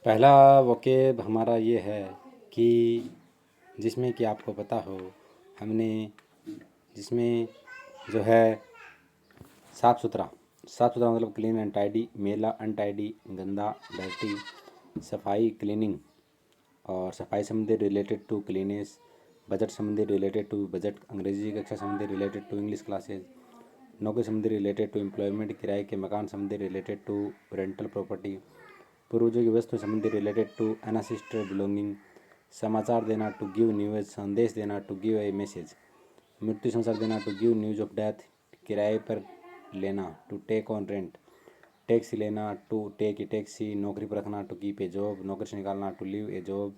पहला वोकेब हमारा ये है कि जिसमें कि आपको पता हो हमने जिसमें जो है साफ़ सुथरा मतलब clean and tidy, Mela untidy, गंदा डर्टी, सफाई क्लीनिंग, और सफाई संबंधी रिलेटेड टू क्लीनेस, बजट संबंधी रिलेटेड टू बजट, अंग्रेजी कक्षा संबंधी रिलेटेड टू इंग्लिश क्लासेज, नौकरी संबंधी रिलेटेड टू एम्प्लॉयमेंट, किराए के मकान संबंधी रिलेटेड टू रेंटल प्रॉपर्टी, पूर्वजों की वस्तु संबंधी रिलेटेड टू अनसिस्टर बिलोंगिंग, समाचार देना टू गिव न्यूज, संदेश देना टू गिव ए मैसेज, मृत्यु समाचार देना to give news of death, किराए पर लेना to take on rent, taxi लेना टू टेक ए टैक्सी, नौकरी पर रखना टू कीप ए जॉब, नौकरी से निकालना टू लीव ए जॉब,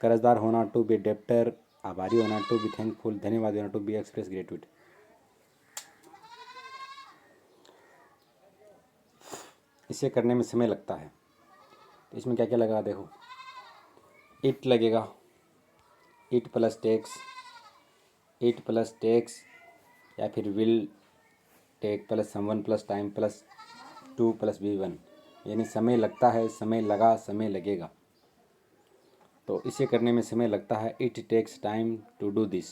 कर्जदार होना टू बी डेप्टर, आभारी होना टू बी थैंकफुल, धन्यवाद देना टू बी एक्सप्रेस ग्रेटिट्यूड। इसे करने में समय लगता है, तो इसमें क्या क्या लगा देखो। इट लगेगा, इट प्लस टेक्स, या फिर will take plus someone plus time plus to plus V1, यानी समय लगता है, समय लगा, समय लगेगा। तो इसे करने में समय लगता है। It takes time to do this,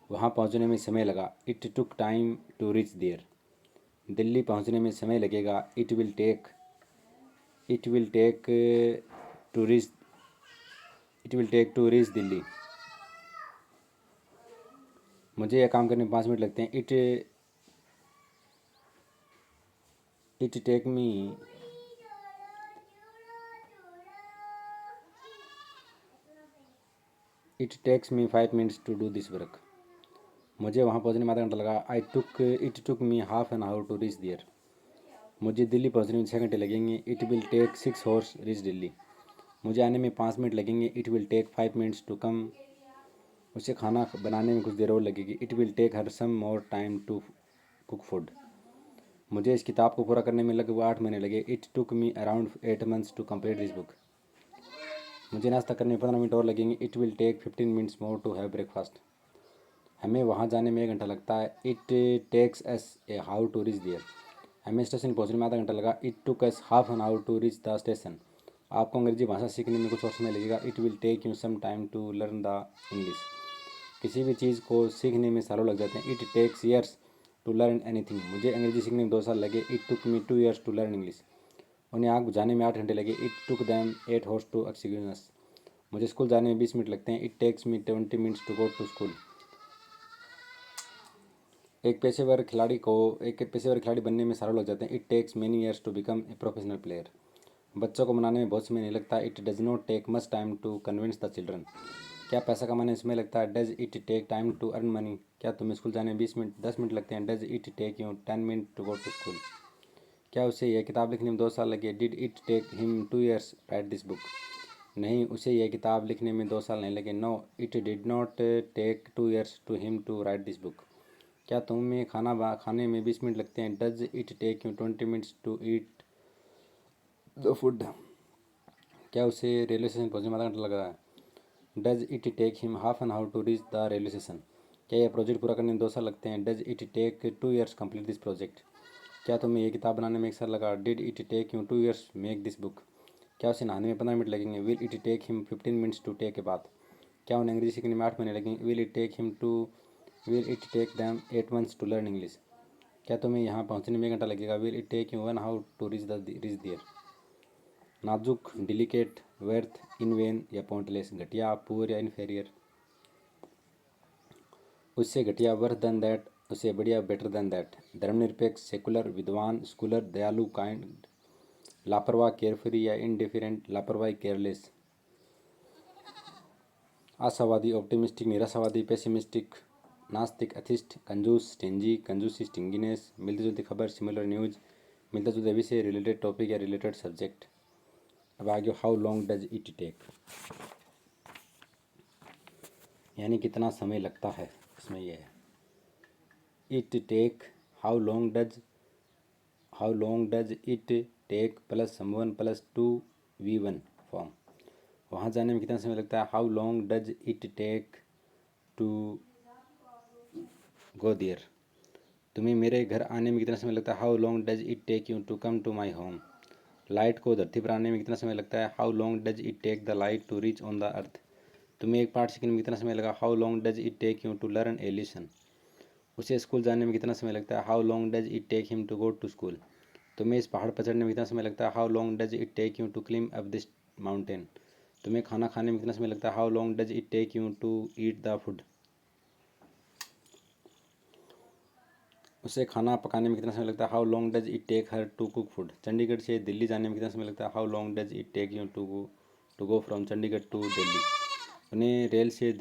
वहाँ पहुँचने में समय लगा। It took time to reach there, Delhi पहुँचने में समय लगेगा। It will take to reach Delhi, मुझे यह काम करने में 5 मिनट लगते हैं। It takes me 5 minutes to do this work, मुझे वहाँ पहुँचने में आधा घंटा लगा। It took me half an hour to reach there, मुझे दिल्ली पहुँचने में 6 घंटे लगेंगे। It will take 6 hours reach Delhi, मुझे आने में 5 मिनट लगेंगे। It will take 5 minutes to come, उसे खाना बनाने में कुछ देर और लगेगी। It will take her some more time to cook food, मुझे इस किताब को पूरा करने में लगभग 8 महीने लगे। It took me around 8 months to complete this book, मुझे नाश्ता करने में 15 मिनट और लगेंगे। It will take 15 minutes more to have breakfast, हमें वहाँ जाने में 1 घंटा लगता है। It takes us a hour to reach there, हमें स्टेशन पहुँचने में आधा घंटा लगा। It took us half an hour to reach the station, आपको अंग्रेजी भाषा सीखने में कुछ और समय लगेगा। It will take you some time to learn the English, किसी भी चीज़ को सीखने में सालों लग जाते हैं। It takes years to learn anything, मुझे अंग्रेजी सीखने में 2 साल लगे। It took me 2 years to learn English, उन्हें आग बुझाने में 8 घंटे लगे। It took them 8 hours to excuse, मुझे स्कूल जाने में 20 मिनट लगते हैं। It takes me 20 minutes to go to school. एक पेशेवर खिलाड़ी बनने में सालों लग जाते हैं। It takes many years to become a professional player, बच्चों को मनाने में बहुत समय नहीं लगता। It does not take much time to convince the children, क्या पैसा कमाने में समय लगता है। Does it take time to earn money, क्या तुम्हें स्कूल जाने में 10 मिनट लगते हैं। Does it take you 10 minutes to go to school, क्या उसे यह किताब लिखने में 2 साल लगे। Did it take him 2 years right this book, नहीं उसे यह किताब लिखने में 2 साल नहीं लगे। No it did not take 2 years to him to write this book, क्या तुम्हें खाने में 20 मिनट लगते हैं। Does it take you 20 minutes to eat the food, क्या उसे रेलवे स्टेशन पहुंचने में आधा घंटा लगा है। Does it take him half an hour to reach the railway station, क्या यह प्रोजेक्ट पूरा करने में 2 साल लगते हैं। Does it take 2 years complete this project, क्या तुम्हें यह किताब बनाने में 1 साल लगा। Did it take you 2 years make this book, क्या उसे नहाने में 15 मिनट लगेंगे। Will it take him 15 minutes to take a bath, क्या उन्हें अंग्रेजी सीखने में 8 महीने लगेंगे। Will it take them 8 months to learn English, क्या तुम्हें यहाँ पहुँचने में 1 घंटा लगेगा। Will it take you 1 hour to reach there. नाजुक, डिलिकेट, व्यर्थ, इन वेन या पॉइंटलेस, घटिया, पुअर या इन्फेरियर, उससे घटिया, वर्थ देन दैट, उससे बढ़िया, बेटर देन दैट, धर्मनिरपेक्ष, सेकुलर, विद्वान, स्कूलर, दयालु, काइंड, लापरवाह, केयरफ्री या इनडिफरेंट, लापरवाही, केयरलेस, आशावादी, ऑप्टिमिस्टिक, निराशावादी, पेसिमिस्टिक, नास्तिक, एथिस्ट, कंजूस, स्टिंजी, कंजूसी, स्टिंगीनेस, मिलती जुलती खबर, सिमिलर न्यूज, मिलता जुलता विषय, रिलेटेड टॉपिक या रिलेटेड सब्जेक्ट। अब आगे how long does it take, यानी कितना समय लगता है। इसमें यह है it take, how long does it take plus someone plus to V1 form, वहाँ जाने में कितना समय लगता है। How long does it take to go there, तुम्हें मेरे घर आने में कितना समय लगता है। How long does it take you to come to my home, light को धरती पर आने में कितना समय लगता है? How long does it take the light to reach on the earth? तुम्हें एक पाठ सीखने में कितना समय लगा? How long does it take you to learn a lesson? उसे स्कूल जाने में कितना समय लगता है? How long does it take him to go to school? तुम्हें इस पहाड़ पर चढ़ने में कितना समय लगता है? How long does it take you to climb up this mountain? तुम्हें खाना खाने में कितना समय लगता है? How long does it take you to eat the food? उसे खाना पकाने में कितना समय लगता है? How long does it take her to cook food? Chandigarh से दिल्ली जाने में कितना समय लगता है? How long does it take you to go from Chandigarh to Delhi? उन्हें रेल से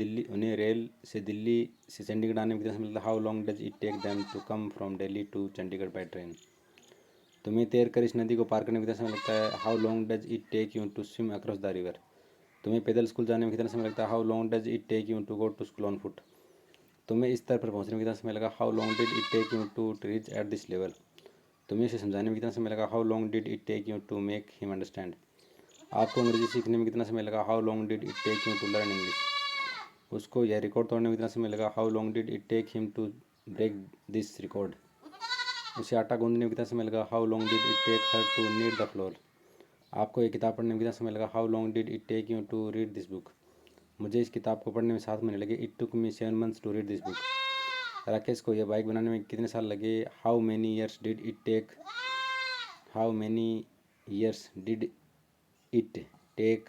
दिल्ली से चंडीगढ़ आने में कितना समय लगता है? How long does it take them to come from Delhi to Chandigarh by train? तुम्हें तैर कर इस नदी को पार करने में कितना समय लगता है? How long does it take you to swim across the river? तुम्हें पैदल स्कूल जाने में कितना समय लगता है? How long does it take you to go to school on foot? तुम्हें इस स्तर पर पहुंचने में कितना समय लगा? How long did it take you to reach at this level? तुम्हें इसे समझाने में कितना समय लगा? How long did it take you to make him understand? आपको अंग्रेजी सीखने में कितना समय लगा? How long did it take you to learn English? उसको यह रिकॉर्ड तोड़ने में कितना समय लगा? How long did it take him to break this record? उसे आटा गूंदने में कितना समय लगा? How long did it take her to knead the flour? आपको ये किताब पढ़ने में कितना समय लगा? How long did it take you to read this book? मुझे इस किताब को पढ़ने में 7 महीने लगे। It took me 7 months to read this book. Rakesh को यह बाइक बनाने में कितने साल लगे? How many years did it take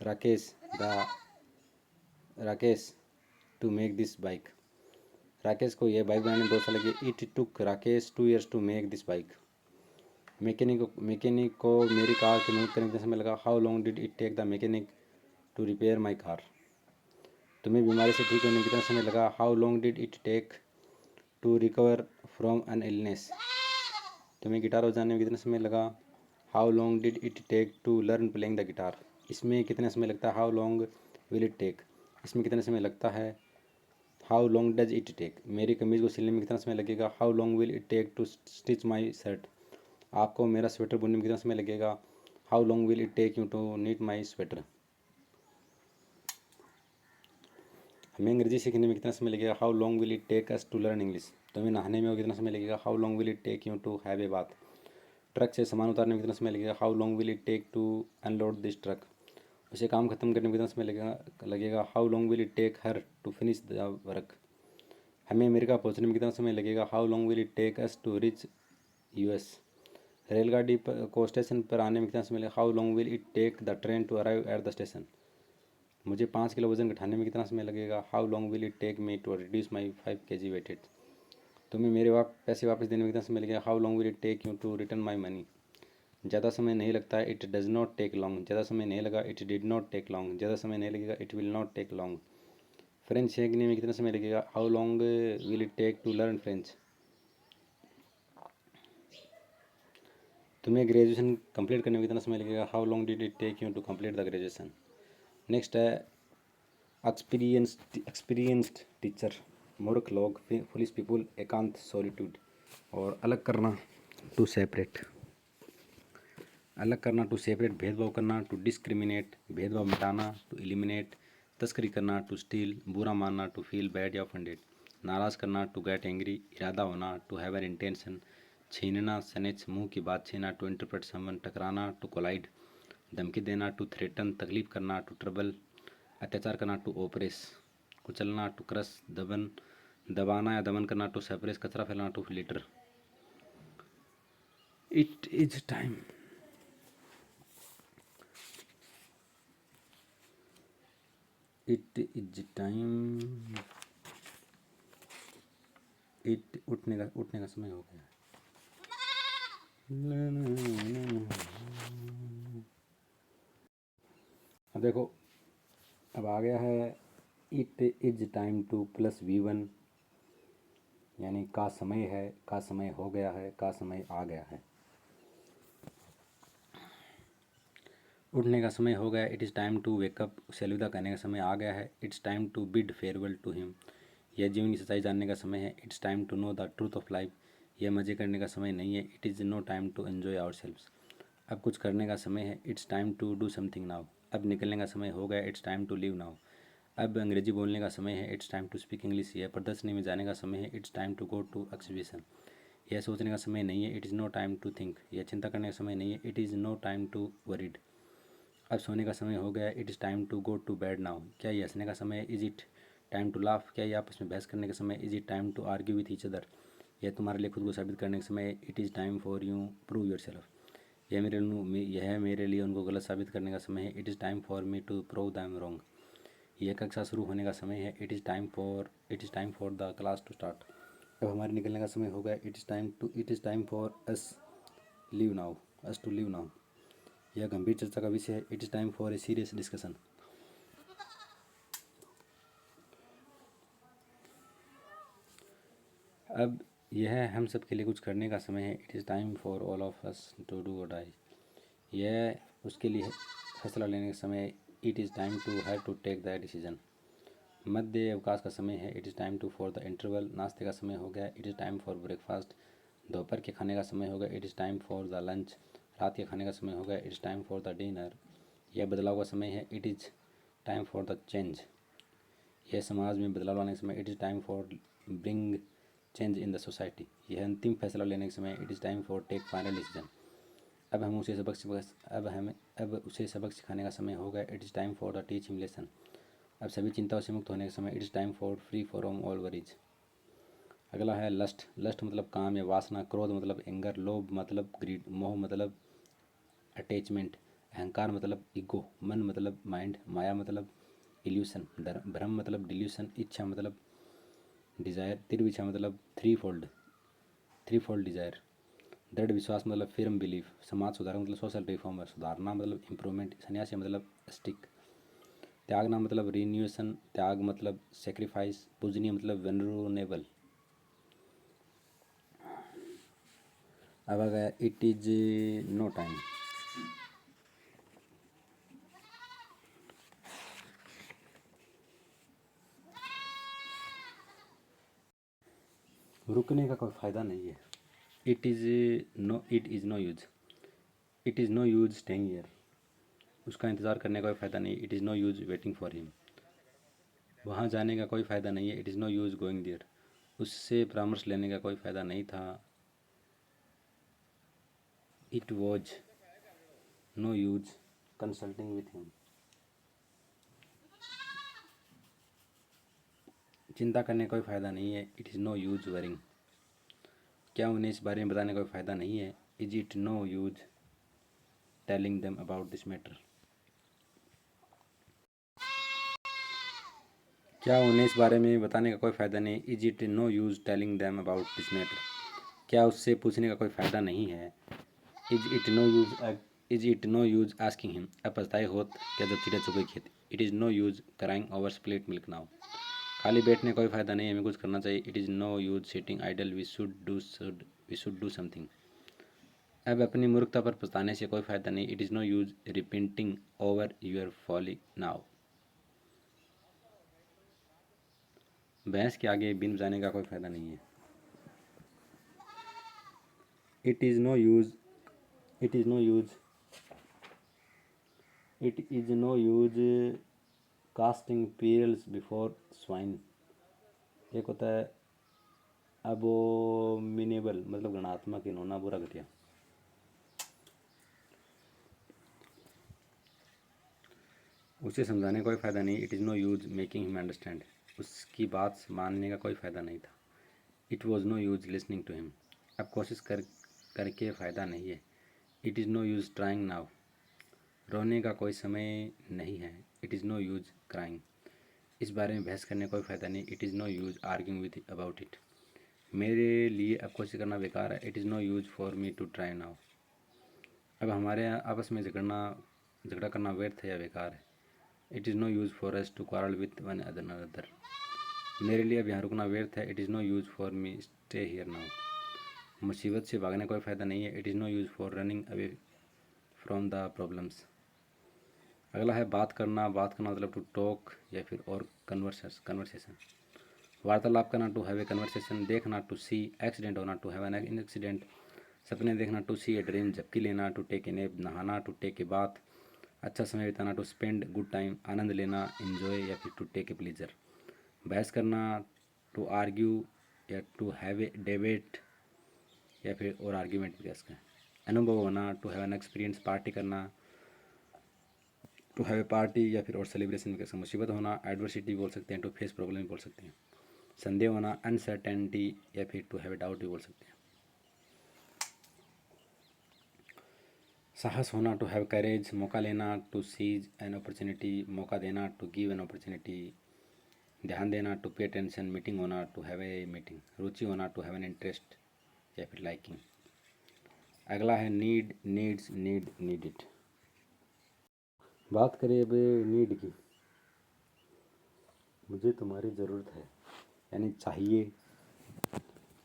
Rakesh the Rakesh to make this bike? Rakesh को यह बाइक बनाने में 2 साल लगे। It took Rakesh 2 years to make this bike. Mechanic को मेरी कार की मरम्मत करने में कितना समय लगा? How long did it take the mechanic to repair my car? तुम्हें बीमारी से ठीक होने में कितना समय लगा? How long did it take to recover from an illness? तुम्हें गिटार बजाने में कितना समय लगा? How long did it take to learn playing the guitar? इसमें कितना समय लगता है? How long will it take? इसमें कितना समय लगता है? How long does it take? मेरी कमीज़ को सिलने में कितना समय लगेगा? How long will it take to stitch my shirt? आपको मेरा स्वेटर बुनने में कितना समय लगेगा? How long will it take you to knit my sweater? हमें अंग्रेजी सीखने में कितना समय लगेगा? How long will it take us to learn English? तुम्हें नहाने में और कितना समय लगेगा? How long will it take you to have a bath? Truck से सामान उतारने में कितना समय लगेगा? How long will it take to unload this truck? उसे काम खत्म करने में कितना समय लगेगा? How long will it take her to finish the work? हमें अमेरिका पहुंचने में कितना समय लगेगा? How long will it take us to reach US? रेलगाड़ी को स्टेशन पर आने में कितना समय लगेगा? How long will it take the train to arrive at the station? मुझे 5 किलो वजन घटाने में कितना समय लगेगा? How long will it take me to reduce my 5 kg weightage? तुम्हें मेरे पैसे वापस देने में कितना समय लगेगा? How long will it take you to return my money? ज़्यादा समय नहीं लगता है। It does not take long. ज़्यादा समय नहीं लगा। It did not take long. ज़्यादा समय नहीं लगेगा। It will not take long. French सीखने में कितना समय लगेगा? How long will it take to learn French? तुम्हें ग्रेजुएशन कंप्लीट करने में कितना समय लगेगा? How long did it take you to complete the graduation? Next है एक्सपीरियंस्ड टीचर, मूर्ख लोग, फुलिश पीपुल, एकांत, सॉलिट्यूड। और अलग करना टू सेपरेट, भेदभाव करना टू डिस्क्रिमिनेट, भेदभाव मिटाना टू एलिमिनेट, तस्करी करना टू स्टील, बुरा मानना टू फील बैड या ऑफेंडेड, नाराज़ करना टू गेट एंग्री, इरादा होना टू हैव एन इंटेंशन, छीनना सनेच, मुंह की बात छीना टू इंटरप्रेट समवन, टकराना टू कोलाइड, धमकी देना टू थ्रेटन, तकलीफ करना टू ट्रबल, अत्याचार करना टू ओप्रेस, कुचलना टू क्रस, दबाना या दमन करना टू सप्रेस, कचरा फैलाना to litter. It is time उठने का समय हो गया। अब देखो, अब आ गया है it is time to plus V1, यानी का समय है, का समय हो गया है, का समय आ गया है। उठने का समय हो गया। It is time to wake up, उसे अलविदा कहने का समय आ गया है। It's time to bid farewell to him, यह जीवन की सच्चाई जानने का समय है। It's time to know the truth of life, यह मज़े करने का समय नहीं है। It is no time to enjoy ourselves, अब कुछ करने का समय है। It's time to do something now, अब निकलने का समय हो गया। It's time to leave now, अब अंग्रेजी बोलने का समय है। It's time to speak English, यह प्रदर्शनी में जाने का समय है। It's time to go to exhibition, यह सोचने का समय नहीं है, it is no time to think. यह चिंता करने का समय नहीं है, it is no time to worried. अब सोने का समय हो गया, it is time to go to bed now. क्या ये हंसने का समय है, is it time to laugh. क्या ये आपस में बहस करने का समय, is it time to argue with each other. यह तुम्हारे लिए खुद को साबित करने का समय है, it is time for you prove your self. यह मेरे लिए उनको गलत साबित करने का समय है, it is time for me to prove them wrong. यह कक्षा शुरू होने का समय है, it is time for the class to start. अब हमारे निकलने का समय हो गया, it is time for us to leave now. यह गंभीर चर्चा का विषय है, it is time for a serious discussion. अब यह हम सब के लिए कुछ करने का समय है, it is time for all of us to do or die. यह उसके लिए फैसला लेने का समय है, it is time to have to take the decision. मध्य अवकाश का समय है, it is time to for the interval. नाश्ते का समय हो गया, it is time for breakfast. दोपहर के खाने का समय हो गया, it is time for the lunch. रात के खाने का समय हो गया, it is time for the dinner. यह बदलाव का समय है, it is time for the change. यह समाज में बदलाव लाने का समय, it is time for bring change in the society. यह अंतिम फैसला लेने का समय, it is time for take final decision. अब उसे सबक सिखाने का समय हो गया, it is time for the teach him lesson. अब सभी चिंताओं से मुक्त होने का समय, it is time for free from all worries. अगला है लस्ट। लस्ट मतलब काम या वासना, क्रोध मतलब एंगर, लोभ मतलब ग्रीड, मोह मतलब अटैचमेंट, अहंकार मतलब ईगो, मन मतलब माइंड, माया मतलब इल्यूशन, भ्रम मतलब डिल्यूशन, इच्छा मतलब डिज़ायर, तीव्र इच्छा मतलब थ्री फोल्ड डिज़ायर, दृढ़ विश्वास मतलब फिर्म बिलीफ, समाज सुधारक मतलब सोशल रिफॉर्मर, सुधारना मतलब इम्प्रूवमेंट, सन्यासी मतलब स्टिक, त्यागना मतलब रिन्यूएशन, त्याग मतलब सेक्रीफाइस, पूजनीय मतलब वेनरेबल। अब आ गया इट इज नो टाइम। रुकने का कोई फ़ायदा नहीं है, it is no use. It is no use staying here. उसका इंतज़ार करने का कोई फ़ायदा नहीं, it is no use waiting for him. वहाँ जाने का कोई फ़ायदा नहीं है, it is no use going there. उससे परामर्श लेने का कोई फ़ायदा नहीं था, it was no use consulting with him. चिंता करने का कोई फ़ायदा नहीं है, it is no use worrying. क्या उन्हें इस बारे में बताने का कोई फ़ायदा नहीं है, is it no use telling them about this matter. क्या उन्हें इस बारे में बताने का कोई फ़ायदा नहीं, is it no use telling them about this matter. क्या उससे पूछने का कोई फ़ायदा नहीं है, is it no use asking him. अपस्थाई होत क्या जब चिड़िया चुग गई खेत, it is no use crying over split milk now. खाली बैठने का कोई फ़ायदा नहीं है, हमें कुछ करना चाहिए, it is no use sitting idle, we should do something. अब अपनी मूर्खता पर पछताने से कोई फ़ायदा नहीं, it is no use repenting over your folly now. भैंस के आगे बिन बजाने का कोई फ़ायदा नहीं है, it is no use it is no use it is no use casting pearls before swine. एक होता है अबोमिनेबल मतलब गणात्मक, इन्होंना बुरा घटिया। उसे समझाने का कोई फ़ायदा नहीं, it is no use making him understand. उसकी बात मानने का कोई फ़ायदा नहीं था, it was no use listening to him. अब कोशिश करके फ़ायदा नहीं है, it is no use trying now. रोने का कोई समय नहीं है, it is no use crying. इस बारे में बहस करने का कोई फ़ायदा नहीं, it is no use arguing with about it. मेरे लिए अब कोशिश करना बेकार है, it is no use for me to try now. अब हमारे आपस में झगड़ा करना व्यर्थ है या बेकार है, it is no use for us to quarrel with one another. मेरे लिए अब यहाँ रुकना व्यर्थ है, it is no use for me stay here now. मुसीबत से भागने का कोई फ़ायदा नहीं है, it is no use for running away from the problems. अगला है बात करना मतलब टू टॉक या फिर और कन्वर्सेशन। वार्तालाप करना टू हैव ए कन्वर्सेशन, देखना टू सी, एक्सीडेंट होना टू हैव एन एक्सीडेंट, सपने देखना टू सी ए ड्रीम, झपकी लेना टू टेक ए नैप, नहाना टू टेक ए बाथ, अच्छा समय बिताना टू स्पेंड गुड टाइम, आनंद लेना इन्जॉय या फिर टू टेक ए प्लीजर, बहस करना टू आर्ग्यू या टू हैव ए डिबेट, या फिर और आर्ग्यूमेंट भी कह सकते हैं। अनुभव होना, to have an experience, party करना, टू हैव ए पार्टी या फिर और सेलिब्रेशन भी कह सकते हैं। मुसीबत होना, एडवर्सिटी बोल सकते हैं, टू फेस प्रॉब्लम भी बोल सकते हैं। संदेह होना, अनसर्टेनिटी या फिर टू हैव ए डाउट भी बोल सकते हैं। साहस होना, टू हैव करेज, मौका लेना, टू सीज एन अपॉर्चुनिटी, मौका देना, टू गिव एन अपॉर्चुनिटी, ध्यान देना, टू पे अटेंशन, मीटिंग होना, टू हैव ए मीटिंग, रुचि होना, टू हैव एन इंटरेस्ट या फिर लाइकिंग। अगला है नीड, नीड्स, नीडेड। बात करें अब नीड की। मुझे तुम्हारी ज़रूरत है, यानी चाहिए।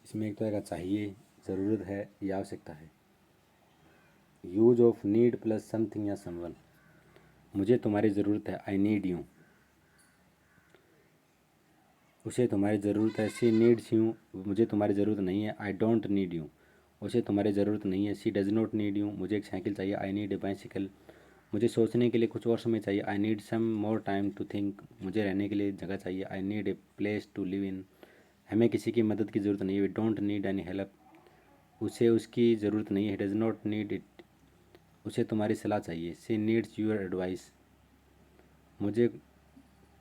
इसमें एक तरह का चाहिए, ज़रूरत है या आवश्यकता है। Use of need plus something या समवन। मुझे तुम्हारी ज़रूरत है, आई नीड यू। उसे तुम्हारी ज़रूरत है, शी नीड्स यू। मुझे तुम्हारी ज़रूरत नहीं है, आई डोंट नीड यू। उसे तुम्हारी ज़रूरत नहीं है, she does not need you. मुझे एक साइकिल चाहिए, आई नीड ए बाइसिकल। मुझे सोचने के लिए कुछ और समय चाहिए, I need some more time to think. मुझे रहने के लिए जगह चाहिए, I need a place to live in. हमें किसी की मदद की ज़रूरत नहीं है, we don't need any help. उसे उसकी ज़रूरत नहीं है, डज नॉट नीड इट। उसे तुम्हारी सलाह चाहिए, शी नीड्स योर एडवाइस। मुझे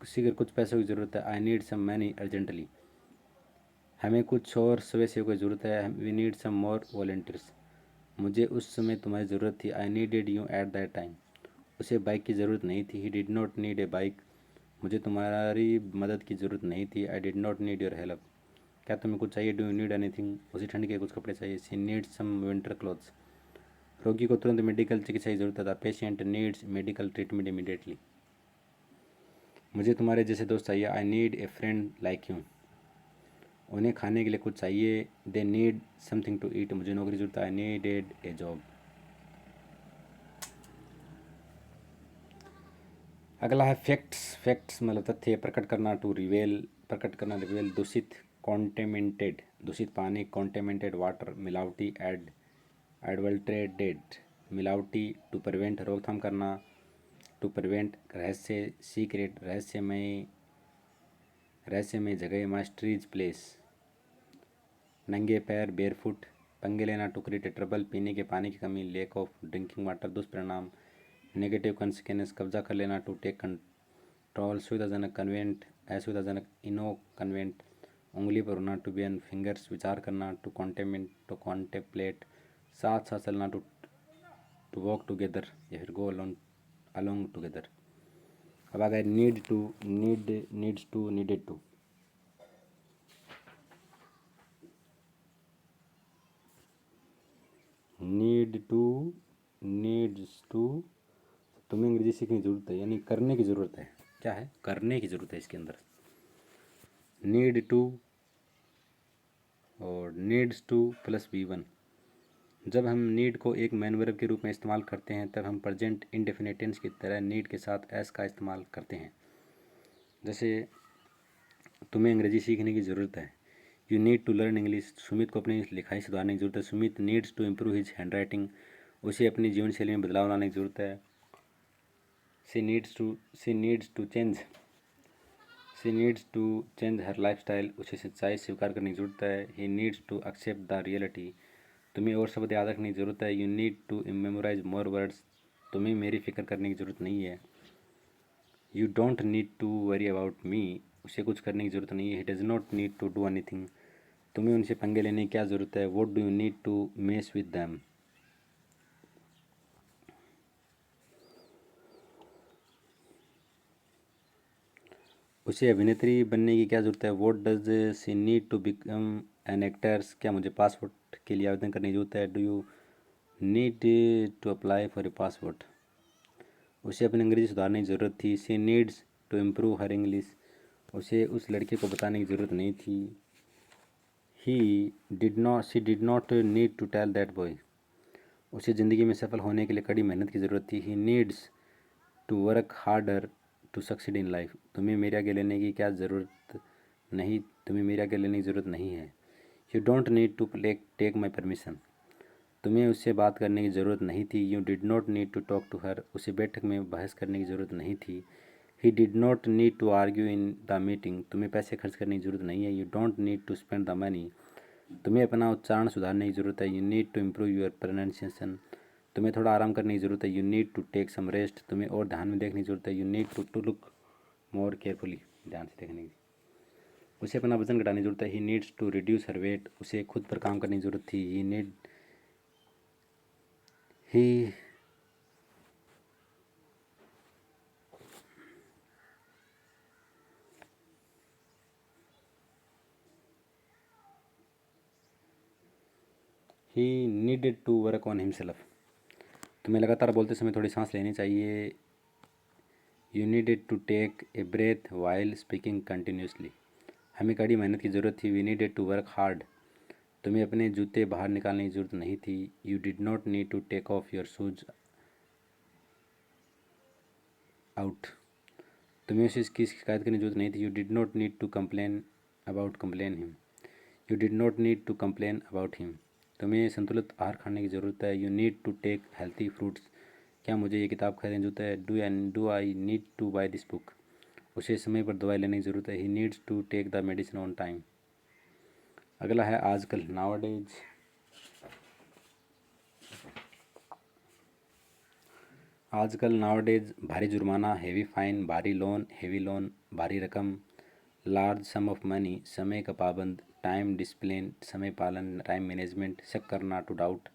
किसी के कुछ पैसों की ज़रूरत है, I need some money urgently. हमें कुछ और स्वयं सेवकों की ज़रूरत है, we need some more volunteers. मुझे उस समय तुम्हारी ज़रूरत थी, I needed you at that time. उसे बाइक की ज़रूरत नहीं थी, he did not need a bike. मुझे तुम्हारी मदद की ज़रूरत नहीं थी, I did not need your help. क्या तुम्हें कुछ चाहिए, डू यू नीड एनीथिंग। उसे ठंड के कुछ कपड़े चाहिए, she needs some winter clothes. रोगी को तुरंत मेडिकल चिकित्सा की ज़रूरत है, the patient needs medical treatment immediately. मुझे तुम्हारे जैसे दोस्त चाहिए, I need a friend like you. उन्हें खाने के लिए कुछ चाहिए, they need something to eat. मुझे नौकरी की ज़रूरत है, आई नीडेड ए जॉब। अगला है फैक्ट्स। फैक्ट्स मतलब तथ्य, प्रकट करना, टू रिवेल, प्रकट करना, रिवेल। दूषित, कॉन्टेमिनेटेड, दूषित पानी, कॉन्टेमिनेटेड वाटर, मिलावटी, एडल्ट्रेटेड, मिलावटी। टू प्रिवेंट, रोकथाम करना, टू प्रिवेंट, रहस्य, सीक्रेट, रहस्यमय, रहस्यमय जगह, मास्टरीज प्लेस। नंगे पैर, बेयरफुट, पंगे लेना, टू क्रिएट ट्रबल, पीने के पानी की कमी, लेक ऑफ ड्रिंकिंग वाटर, दुष्परिणाम, नेगेटिव कंसिक्वेंस, कब्जा कर लेना, टू टेक कंट्रोल, सुविधाजनक, कन्वेंट, असुविधाजनक, इनो कन्वेंट, उंगली पर होना, टू बी एन फिंगर्स, विचार करना, टू कॉन्टेमेंट, टू कॉन्टेम्पलेट, साथ साथ चलना, टू वॉक टुगेदर या फिर गो अलोंग टुगेदर। अब आ गए need to, needs to, needed to. Need to, needs to. तुम्हें अंग्रेजी सीखने की ज़रूरत है, यानी करने की ज़रूरत है। क्या है, करने की ज़रूरत है इसके अंदर। नीड टू और नीड्स टू प्लस V1। जब हम नीड को एक मैन वर्ब के रूप में इस्तेमाल करते हैं तब हम प्रेजेंट इंडेफिनिट टेंस की तरह नीड के साथ एस का इस्तेमाल करते हैं। जैसे तुम्हें अंग्रेजी सीखने की ज़रूरत है, you need to learn English. Sumit को अपनी लिखाई सुधारने की ज़रूरत है, Sumit needs to improve his hand writing. उसे अपनी जीवन शैली में बदलाव लाने की ज़रूरत है, she needs to change her life style. उसे सच्चाई स्वीकार करने की ज़रूरत है, he needs to accept the reality. तुम्हें और शब्द याद रखने की ज़रूरत है, you need to memorise more words. तुम्हें मेरी फिक्र करने की ज़रूरत नहीं है, you don't need to worry about me. उसे कुछ करने की ज़रूरत नहीं है, he does not need to do anything. तुम्हें उनसे पंगे लेने की क्या ज़रूरत है, what do you need to mess with them. उसे अभिनेत्री बनने की क्या ज़रूरत है, what does she need to become an actors. क्या मुझे पासपोर्ट के लिए आवेदन करने की ज़रूरत है, do you need to apply for a passport. उसे अपनी अंग्रेजी सुधारने की ज़रूरत थी, she needs to improve her English. उसे उस लड़के को बताने की ज़रूरत नहीं थी, she did not need to tell that boy. उसे ज़िंदगी में सफल होने के लिए कड़ी मेहनत की ज़रूरत थी, he needs to work harder to succeed in life. तुम्हें मेरे आगे लेने की क्या ज़रूरत नहीं, तुम्हें मेरे आगे लेने की ज़रूरत नहीं है, you don't need to take my permission. तुम्हें उससे बात करने की ज़रूरत नहीं थी, you did not need to talk to her. उसे बैठक में बहस करने की ज़रूरत नहीं थी, he did not need to argue in the meeting. तुम्हें पैसे खर्च करने की ज़रूरत नहीं है, you don't need to spend the money. तुम्हें अपना उच्चारण सुधारने की ज़रूरत है। You need to improve your pronunciation. तुम्हें थोड़ा आराम करने की ज़रूरत है। You need to take some rest. तुम्हें और ध्यान में देखने की ज़रूरत है। You need to look more carefully. ध्यान से देखने की। उसे अपना वजन घटाने की ज़रूरत है। He needs to reduce her weight. उसे खुद पर काम करने की ज़रूरत थी। He he needed to work on himself. तुम्हें लगातार बोलते समय थोड़ी सांस लेनी चाहिए। You needed to take a breath while speaking continuously. हमें कड़ी मेहनत की ज़रूरत थी। We needed to work hard. तुम्हें अपने जूते बाहर निकालने की ज़रूरत नहीं थी। You did not need to take off your shoes out. तुम्हें उसे इसकी शिकायत करने की ज़रूरत नहीं थी। You did not need to complain him. You did not need to complain about him. तुम्हें संतुलित आहार खाने की ज़रूरत है। You need to take healthy fruits. क्या मुझे ये किताब खरीदने की ज़रूरत है? Do I need to buy this book. उसे समय पर दवाई लेने की ज़रूरत है। He needs to take the medicine on time. अगला है आजकल, नाउअडेज। आजकल, नाउअडेज, भारी जुर्माना, हेवी फाइन, हेवी लोन, भारी रकम, लार्ज सम ऑफ मनी, समय का पाबंद, टाइम डिसिप्लिन, समय पालन, टाइम मैनेजमेंट, शक करना, टू डाउट,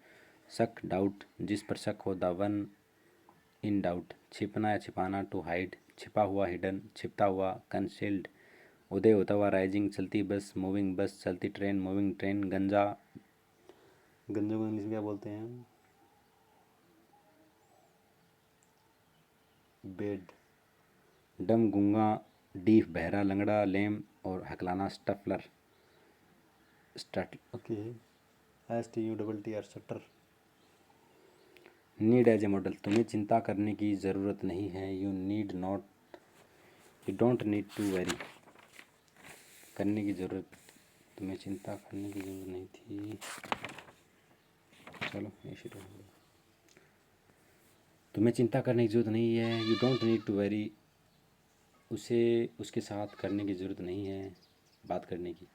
डाउट, जिस पर शक हो, द वन इन डाउट, छिपना या छिपाना, टू हाइड, छिपा हुआ, हिडन, छिपता हुआ, कंसील्ड, उदय होता हुआ, राइजिंग, चलती बस, मूविंग बस, चलती ट्रेन, मूविंग ट्रेन, गंजा, गंजों को इंग्लिश में क्या बोलते हैं? बेड। डम, गूंगा, डीफ, बहरा, लंगड़ा, लेम और हकलाना, स्टफलर, स्टट, okay, STUTTR, shutter. Need as a model. तुम्हें चिंता करने की ज़रूरत नहीं है। You don't need to worry. करने की ज़रूरत, तुम्हें चिंता करने की ज़रूरत नहीं थी। चलो ये शुरू हो गया। तुम्हें चिंता करने की ज़रूरत नहीं है। You don't need to worry. उसे उसके साथ करने की ज़रूरत नहीं है, बात करने की।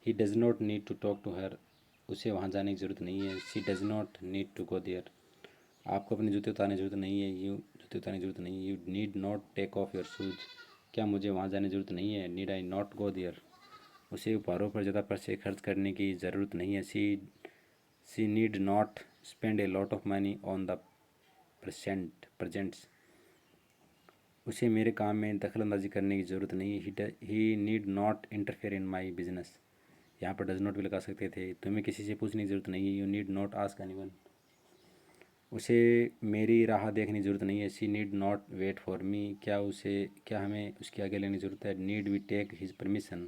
He does not need to talk to her. उसे वहाँ जाने की ज़रूरत नहीं है। She does not need to go there. आपको अपने जूते उतारने की ज़रूरत नहीं है। जूते उतारने की ज़रूरत नहीं है। You need not take off your shoes. क्या मुझे वहाँ जाने की ज़रूरत नहीं है? Need I not go there. उसे उपहारों पर ज़्यादा पैसे खर्च करने की ज़रूरत नहीं है। She need not spend a lot of money on the presents. उसे मेरे काम में दखल अंदाजी करने की ज़रूरत नहीं है। He need not interfere in my business. यहाँ पर डज नॉट भी लगा सकते थे। तुम्हें किसी से पूछने की ज़रूरत नहीं है। You need not ask anyone. उसे मेरी राह देखने की ज़रूरत नहीं है। She need not wait for me. क्या हमें उसकी आगे लेने की ज़रूरत है? Need we take his permission.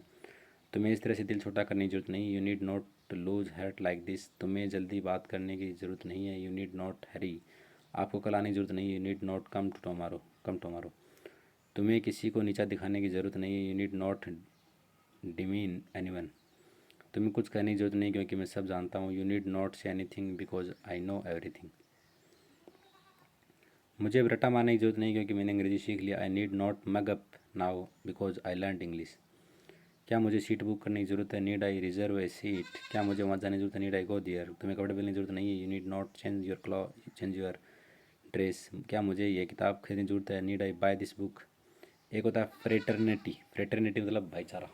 तुम्हें इस तरह से दिल छोटा करने की ज़रूरत नहीं। You need not to lose hurt like this. तुम्हें जल्दी बात करने की ज़रूरत नहीं है। You need not hurry. आपको कल आने की ज़रूरत नहीं है। You need not come tomorrow. तुम्हें किसी को नीचा दिखाने की ज़रूरत नहीं है। You need not demean anyone. तुम्हें कुछ कहने की ज़रूरत नहीं क्योंकि मैं सब जानता हूँ। You need not say anything because I know everything. मुझे अब रट्टा मारने की ज़रूरत नहीं क्योंकि मैंने अंग्रेजी सीख लिया। I need not mug up now because I learn English. क्या मुझे सीट बुक करने की ज़रूरत है? Need I reserve a seat. क्या मुझे वहाँ जाने की ज़रूरत है? Need I go there. तुम्हें कपड़े बदलने की ज़रूरत नहीं है। You need not change your dress. क्या मुझे ये किताब खरीदने की ज़रूरत है? Need I buy this book. एक होता है फ्रेटर्निटी मतलब भाईचारा।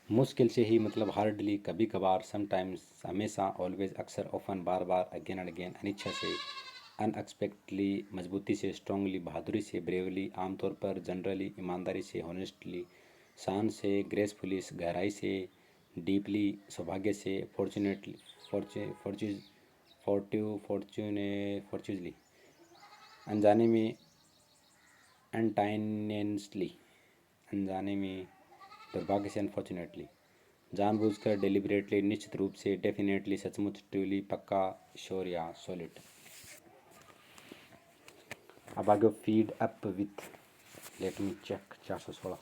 मुश्किल से ही मतलब हार्डली, कभी कभार, समटाइम्स, हमेशा, ऑलवेज, अक्सर, often, bar bar, again and again, अनिच्छा से, अनएक्सपेक्टली, मजबूती से, स्ट्रांगली, बहादुरी से, ब्रेवली, आमतौर पर, जनरली, ईमानदारी से, हॉनेस्टली, शान से, ग्रेसफुली, गहराई से, डीपली, सौभाग्य से, फॉर्चुनेटली, फॉर्चूजली, अनजाने में, अनटाइनेंसली, अनजाने में, दुर्भाग्य से, अनफॉर्चुनेटली, जानबूझकर, डेलिबरेटली, निश्चित रूप से, डेफिनेटली, सचमुच, ट्रूली, पक्का, श्योर या सॉलिड। अब आगे fed up with, let me check, 416।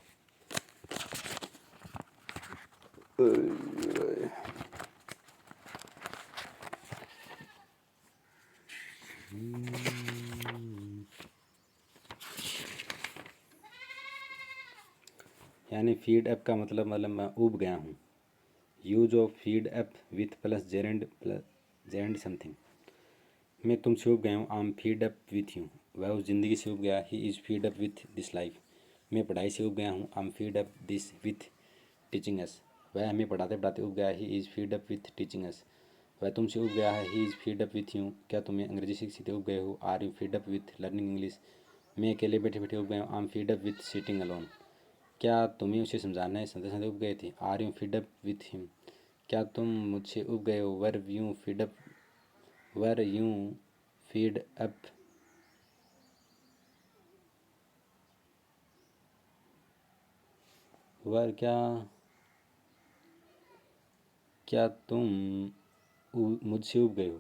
यानी फीड अप का मतलब मैं ऊब गया हूँ। Use of feed up with plus gerund something. मैं तुमसे ऊब गया हूँ। I am fed up with you. वह उस ज़िंदगी से ऊब गया। He is feed up with this life. मैं पढ़ाई से ऊब गया हूँ। I am fed up this with teaching us. वह हमें पढ़ाते पढ़ाते ऊब गया। He is feed up with teaching us. वह तुमसे ऊब गया है। He is feed up with you. क्या तुम्हें अंग्रेजी सीखते सीखते ऊब गए हो? Are you fed up with learning English. मैं अकेले बैठे बैठे ऊब गया हूँ। I am fed up with sitting alone. क्या तुम्हें उसे समझाने समझते समझते ऊब गए थे? Are you fed up with him. क्या तुम मुझसे ऊब गए हो? Were you fed up. वर क्या तुम मुझसे ऊब गए हो?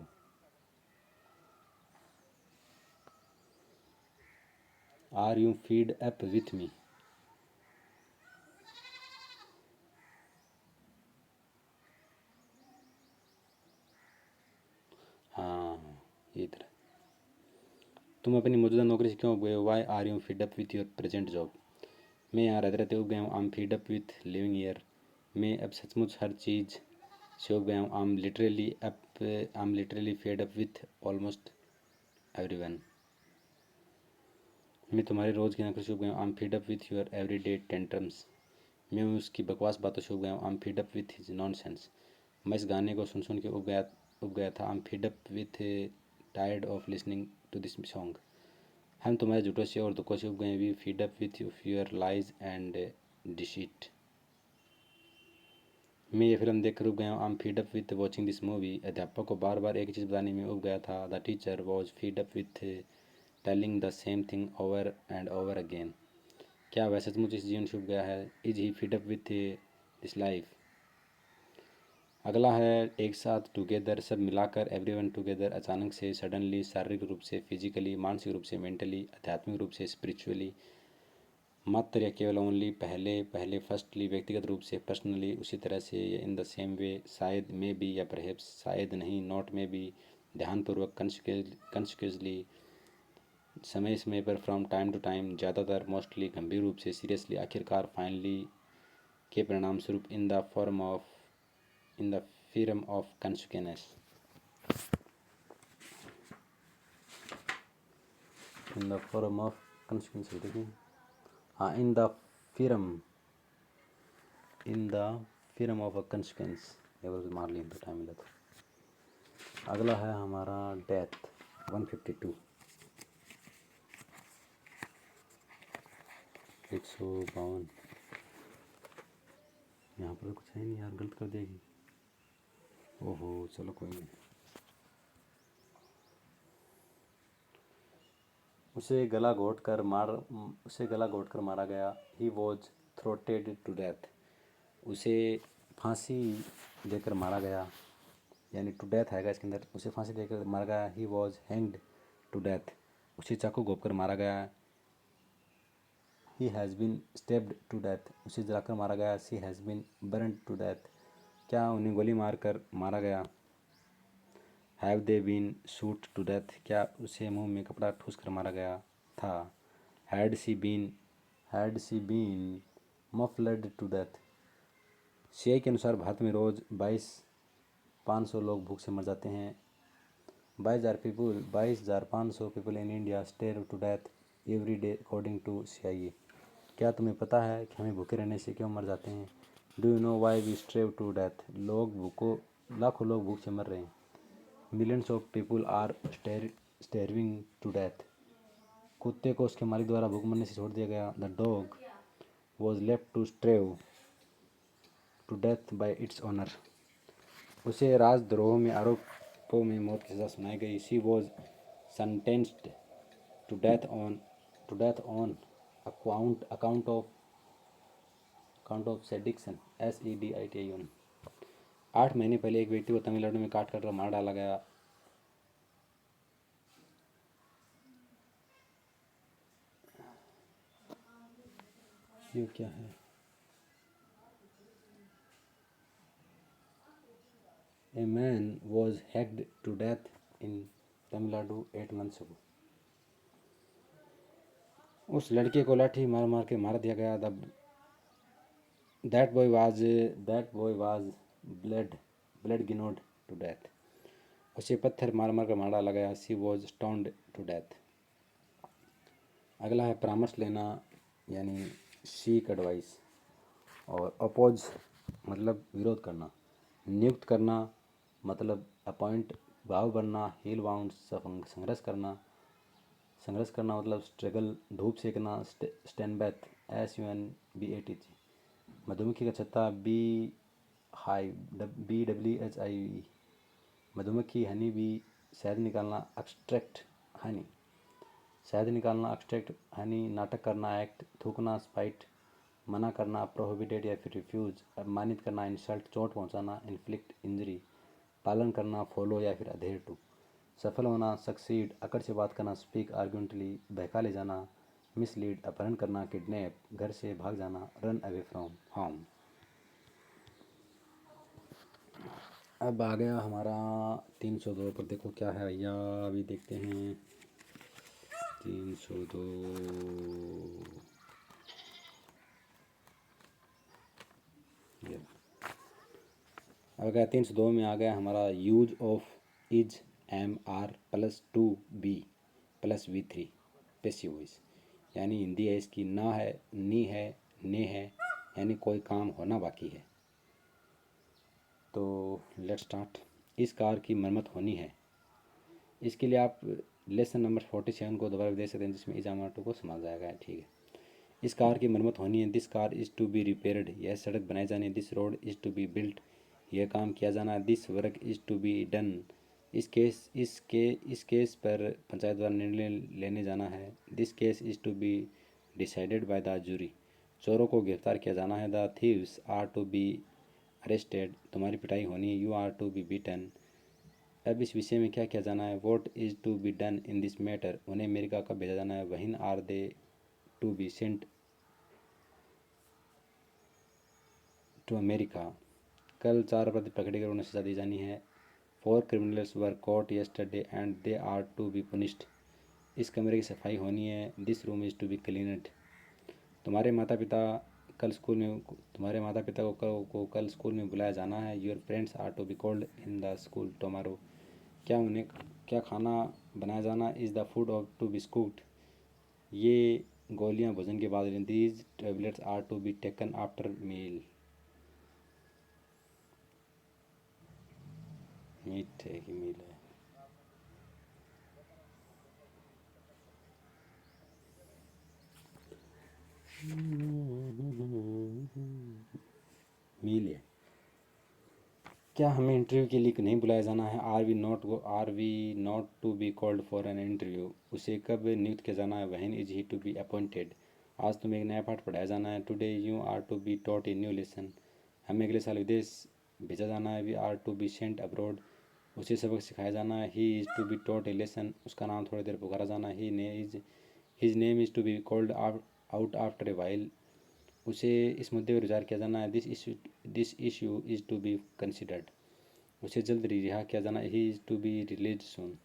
Are you fed up with me. हाँ, ये तरह। तुम अपनी मौजूदा नौकरी से क्यों ऊब गए हो? Why are you fed up with your present job. मैं यहाँ रहते रहते ऊब गया हूँ। I am fed up with living here. मैं अब सचमुच हर चीज़ से ऊब गया हूँ। I am literally fed up with almost everyone. मैं तुम्हारे रोज़ की नौकरी से ऊब गया हूँ। I am fed up with your every day tantrums. मैं उसकी बकवास बातों से ऊब गया हूँ। I am fed up with his nonsense. मैं इस गाने को सुन सुन के ऊब गया था। I am fed up with tired of listening to this song. हम तुम्हारे झूठों से और दुखों से ऊब गए। We fed up with your lies and deceit. मैं ये फिल्म देख कर ऊब गया हूँ। I am fed up with watching this movie. अध्यापक को बार बार एक ही चीज़ बताने में ऊब गया था। The teacher was feed up with telling the same thing over and over again. क्या वह सचमुच इस जीवन से ऊब गया है? Is he feed up with this life. अगला है एक साथ टुगेदर, सब मिलाकर, एवरीवन टुगेदर। अचानक से, सडनली, शारीरिक रूप से, फिजिकली, मानसिक रूप से, मेंटली, आध्यात्मिक रूप से, स्पिरिचुअली। मात्र या केवल ओनली, पहले पहले, फर्स्टली, व्यक्तिगत रूप से, पर्सनली, उसी तरह से, या इन द सेम वे, शायद, मे बी या परहैप्स, शायद नहीं, नॉट मे बी, ध्यानपूर्वक, कंसिक्यूसली, समय समय पर, फ्रॉम टाइम टू टाइम, ज़्यादातर, मोस्टली, गंभीर रूप से, सीरियसली, आखिरकार, फाइनली, के परिणाम स्वरूप, in the form of consequence. In the form of consequence. देखिए, हाँ, in the form of a consequence. मार लिया तो टाइम मिला तो। अगला है हमारा डेथ 152। 152। यहाँ पर कुछ है नहीं यार, गलत कर देगी। ओहो, चलो कोई नहीं। उसे गला घोट कर मारा गया। He was throated to death. उसे फांसी देकर मारा गया। यानी टू डेथ आएगा इसके अंदर। उसे फांसी देकर मारा गया। He was hanged to death. उसे चाकू घोंप कर मारा गया। He has been stabbed to death. उसे जलाकर मारा गया। She has been burned to death. क्या उन्हें गोली मार कर मारा गया? Have they been shoot to death. क्या उसे मुंह में कपड़ा ठूस कर मारा गया था? Had she been muffled to death. CI के अनुसार भारत में रोज़ 22,500 लोग भूख से मर जाते हैं। 22,500 people in India starve to death every day according to CIA. क्या तुम्हें पता है कि हमें भूखे रहने से क्यों मर जाते हैं? Do you know why we starve to death. लाखों लोग भूख से मर रहे हैं। Millions of people are starving to death. कुत्ते को उसके मालिक द्वारा भूख मरने से छोड़ दिया गया। The dog was left to starve to death by its owner. उसे राजद्रोह में आरोपों में मौत की सजा सुनाई गई। She was sentenced to death on account of sedition, SEDITION। 8 महीने पहले एक व्यक्ति को तमिलनाडु में काट कर मार डाला गया। ये क्या है? A man was hacked to death in Tamil Nadu 8 months ago। उस लड़के को लाठी मार मार के मार दिया गया। That boy was bludgeoned to death. उसे पत्थर मार मार कर मारा डाला गया। She was stoned to death. अगला है परामर्श लेना यानी सीक एडवाइस। और अपोज मतलब विरोध करना। नियुक्त करना मतलब अपॉइंट। भाव बनना हील वाउंड संघर्ष करना मतलब स्ट्रगल। धूप सेकना स्टैनबैथ SUNBATH। मधुमक्खी का छत्ता BWHIVE। मधुमक्खी हनी बी। शहद निकालना एक्सट्रैक्ट हनी। शहद निकालना एक्सट्रैक्ट हनी। नाटक करना एक्ट। थूकना स्पाइट। मना करना प्रोहिबिटेड या फिर रिफ्यूज। अपमानित करना इंसल्ट। चोट पहुंचाना इन्फ्लिक्ट इंजरी। पालन करना फॉलो या फिर अधेर टू। सफल होना सक्सीड। अकड़ से बात करना स्पीक आर्गुमेंटली। बहका ले जाना मिसलीड। अपहरण करना किडनैप। घर से भाग जाना रन अवे फ्रॉम होम। अब आ गया हमारा 302 पर। देखो क्या है भैया, अभी देखते हैं 302। अब गया 302 में आ गया हमारा use of is am are plus 2 be plus V3 passive voice. यानी हिंदी है इसकी ना है, नी है, ने है, यानी कोई काम होना बाकी है। तो लेट्स स्टार्ट। इस कार की मरम्मत होनी है। इसके लिए आप लेसन नंबर 47 को दोबारा देख सकते हैं, जिसमें इजामाटो को समझ जाएगा। ठीक है। इस कार की मरम्मत होनी है। This car is to be repaired. यह सड़क बनाई जानी है। This road is to be built. यह काम किया जाना है। This work is to be done. इस केस पर पंचायत द्वारा निर्णय लेने जाना है। This case is to be decided by the jury. चोरों को गिरफ्तार किया जाना है। The thieves are to be arrested. तुम्हारी पिटाई होनी है। You are to B beaten. अब इस विषय में क्या किया जाना है। What is to be done in this matter. उन्हें अमेरिका कब भेजा जाना है। When are they to be sent to America. कल 4 अपराधी पकड़े गए, उन्हें सजा दी जानी है। 4 criminals were caught yesterday and they are to be punished. इस कमरे की सफाई होनी है। This room is to be cleaned. तुम्हारे माता पिता तुम्हारे माता पिता को कल स्कूल में बुलाया जाना है। Your friends are to be called in the school tomorrow. क्या खाना बनाया जाना। Is the food of to be cooked. ये गोलियां भोजन के बाद लें। These tablets are to be taken after meal. Meat है कि मील है। मील है। क्या हमें इंटरव्यू के लिए नहीं बुलाया जाना है। Are we not to be called for an interview. उसे कब नियुक्त किया जाना है। When is he to be appointed. आज तुम्हें एक नया पाठ पढ़ाया जाना है। Today you are to be taught a new lesson. हमें अगले साल विदेश भेजा जाना है। We are to be sent abroad. उसे सबक सिखाया जाना है। He is to be taught a lesson. उसका नाम थोड़ी देर पुकारा जाना है। His name is to be called out after a while. उसे इस मुद्दे पर विचार किया जाना है। This issue is to be considered. उसे जल्द रिहा किया जाना। He is to be release soon.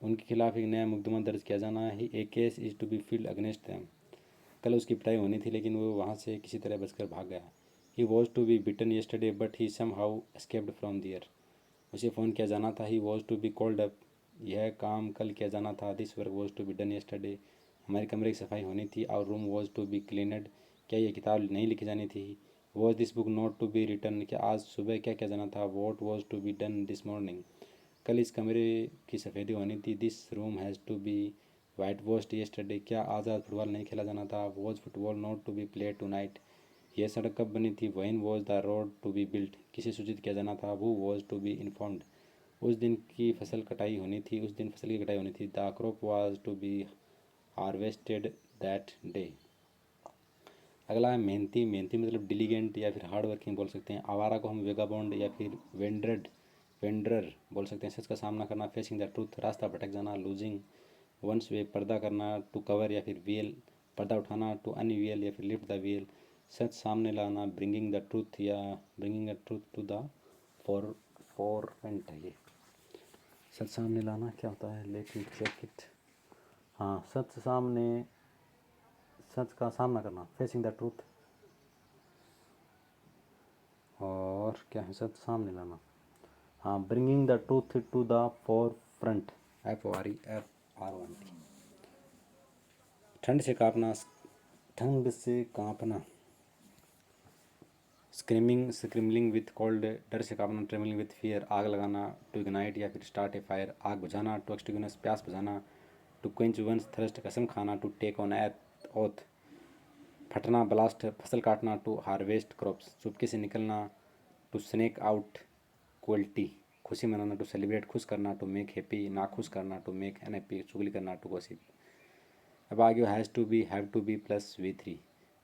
उनके खिलाफ एक नया मुकदमा दर्ज किया जाना है। A case is to be filed against them. कल उसकी पिटाई होनी थी, लेकिन वो वहाँ से किसी तरह बचकर भाग गया। He was to be beaten yesterday but he somehow escaped from there. उसे फ़ोन किया जाना था। He was to be called up. यह काम कल किया जाना था। This work was to be done yesterday. हमारे कमरे की सफाई होनी थी। Our room was to be cleaned. क्या यह किताब नहीं लिखी जानी थी। Was this book not to be return. क्या आज सुबह क्या किया जाना था। What was to be done this morning. कल इस कमरे की सफ़ेदी होनी थी। This room has to be whitewashed yesterday. क्या आज फुटबॉल नहीं खेला जाना था। Was football not to be play tonight. यह सड़क कब बनी थी। When was the road to be built. किसे सूचित किया जाना था। वो वॉज टू बी इन्फॉर्म्ड। उस दिन की फसल कटाई होनी थी। उस दिन फसल की कटाई होनी थी। The crop was to be harvested that day. अगला है मेहनती। मेहनती मतलब डिलीगेंट या फिर हार्ड वर्किंग बोल सकते हैं। आवारा को हम वेगाबॉन्ड या फिर वेंडरर बोल सकते हैं। सच का सामना करना फेसिंग द ट्रूथ। रास्ता भटक जाना लूजिंग वंस वे। पर्दा करना टू कवर या फिर व्हील। पर्दा उठाना टू अनव्हील या फिर लिफ्ट द व्हील। सच सामने लाना ब्रिंगिंग द ट्रूथ या bringing the truth to the forefront है ये। सच सामने लाना क्या होता है, लेकिन चेक इट। हाँ, सच का सामना करना फेसिंग द ट्रूथ। और क्या है सब सामने लाना। हाँ, bringing the truth to the forefront, FOREFRONT। ठंड से कांपना, स्क्रिमलिंग विथ कोल्ड, डर से कांपना, ट्रेमलिंग विथ फियर, आग लगाना, टू इग्नाइट या फिर स्टार्ट ए फायर, आग बुझाना, टू एक्सटिंग्विश प्यास बुझाना, टू क्वेंच वंस थर्स्ट कसम खाना, टू टेक ऑन ओथ फटना, ब्लास्ट फसल काटना, टू हार्वेस्ट क्रॉप्स चुपके से निकलना, टू स्नेक आउट क्वलिटी खुशी मनाना, टू सेलिब्रेट खुश करना, टू मेक हैप्पी नाखुश करना, टू मेक अनहैप्पी चुगली करना, टू गॉसिप। अब आगे have to be plus V3,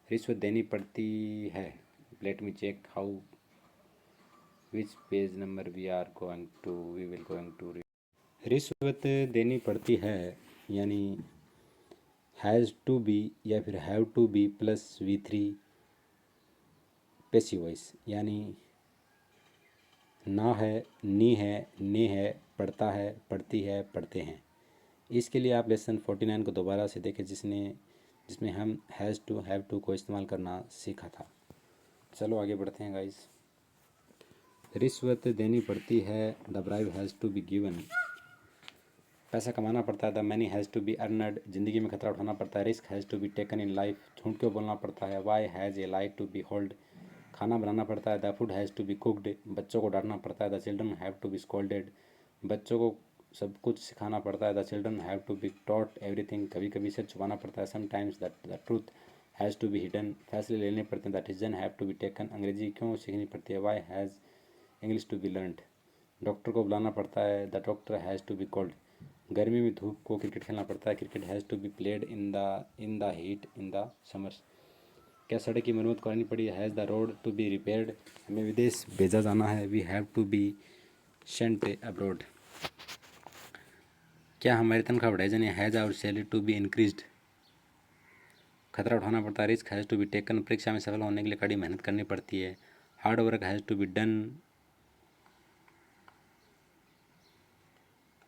रिश्वत देनी पड़ती है। Let me check how which page number we will going to read. रिश्वत देनी पड़ती है यानी हैज़ टू बी या फिर have to be plus V3 passive voice, यानी ना है, नी है, ने है, पढ़ता है, पढ़ती है, पढ़ते हैं। इसके लिए आप लेसन 49 को दोबारा से देखें जिसमें हम हैज़ टू हैव टू को इस्तेमाल करना सीखा था। चलो आगे बढ़ते हैं गाइस। रिश्वत देनी पड़ती है, the bribe has to be given, पैसा कमाना पड़ता है, the money has to be earned, ज़िंदगी में खतरा उठाना पड़ता है, risk has to be taken in life, झूठ क्यों बोलना पड़ता है, why has a like to be hold, खाना बनाना पड़ता है, the food has to be cooked, बच्चों को डांटना पड़ता है, the children have to be scolded, बच्चों को सब कुछ सिखाना पड़ता है, the children have to be taught everything, कभी कभी से छुपाना पड़ता है, sometimes the truth has to be hidden, फैसले लेने पड़ते हैं, the decision have to be taken, Angrezi क्यों सीखनी पड़ती है, why has English to be learned, doctor को बुलाना पड़ता है, the doctor has to be called, गर्मी में धूप को क्रिकेट खेलना पड़ता है, cricket has to be played in the heat in the summers, क्या सड़क की मरम्मत करनी पड़ी, has the road to be repaired, हमें विदेश भेजा जाना है, we have to be sent abroad, क्या हमारी तनख्वाह बढ़ाई जानी है, has our salary to be increased, खतरा उठाना पड़ता है, risk has to be taken, परीक्षा में सफल होने के लिए कड़ी मेहनत करनी पड़ती है, hard work has to be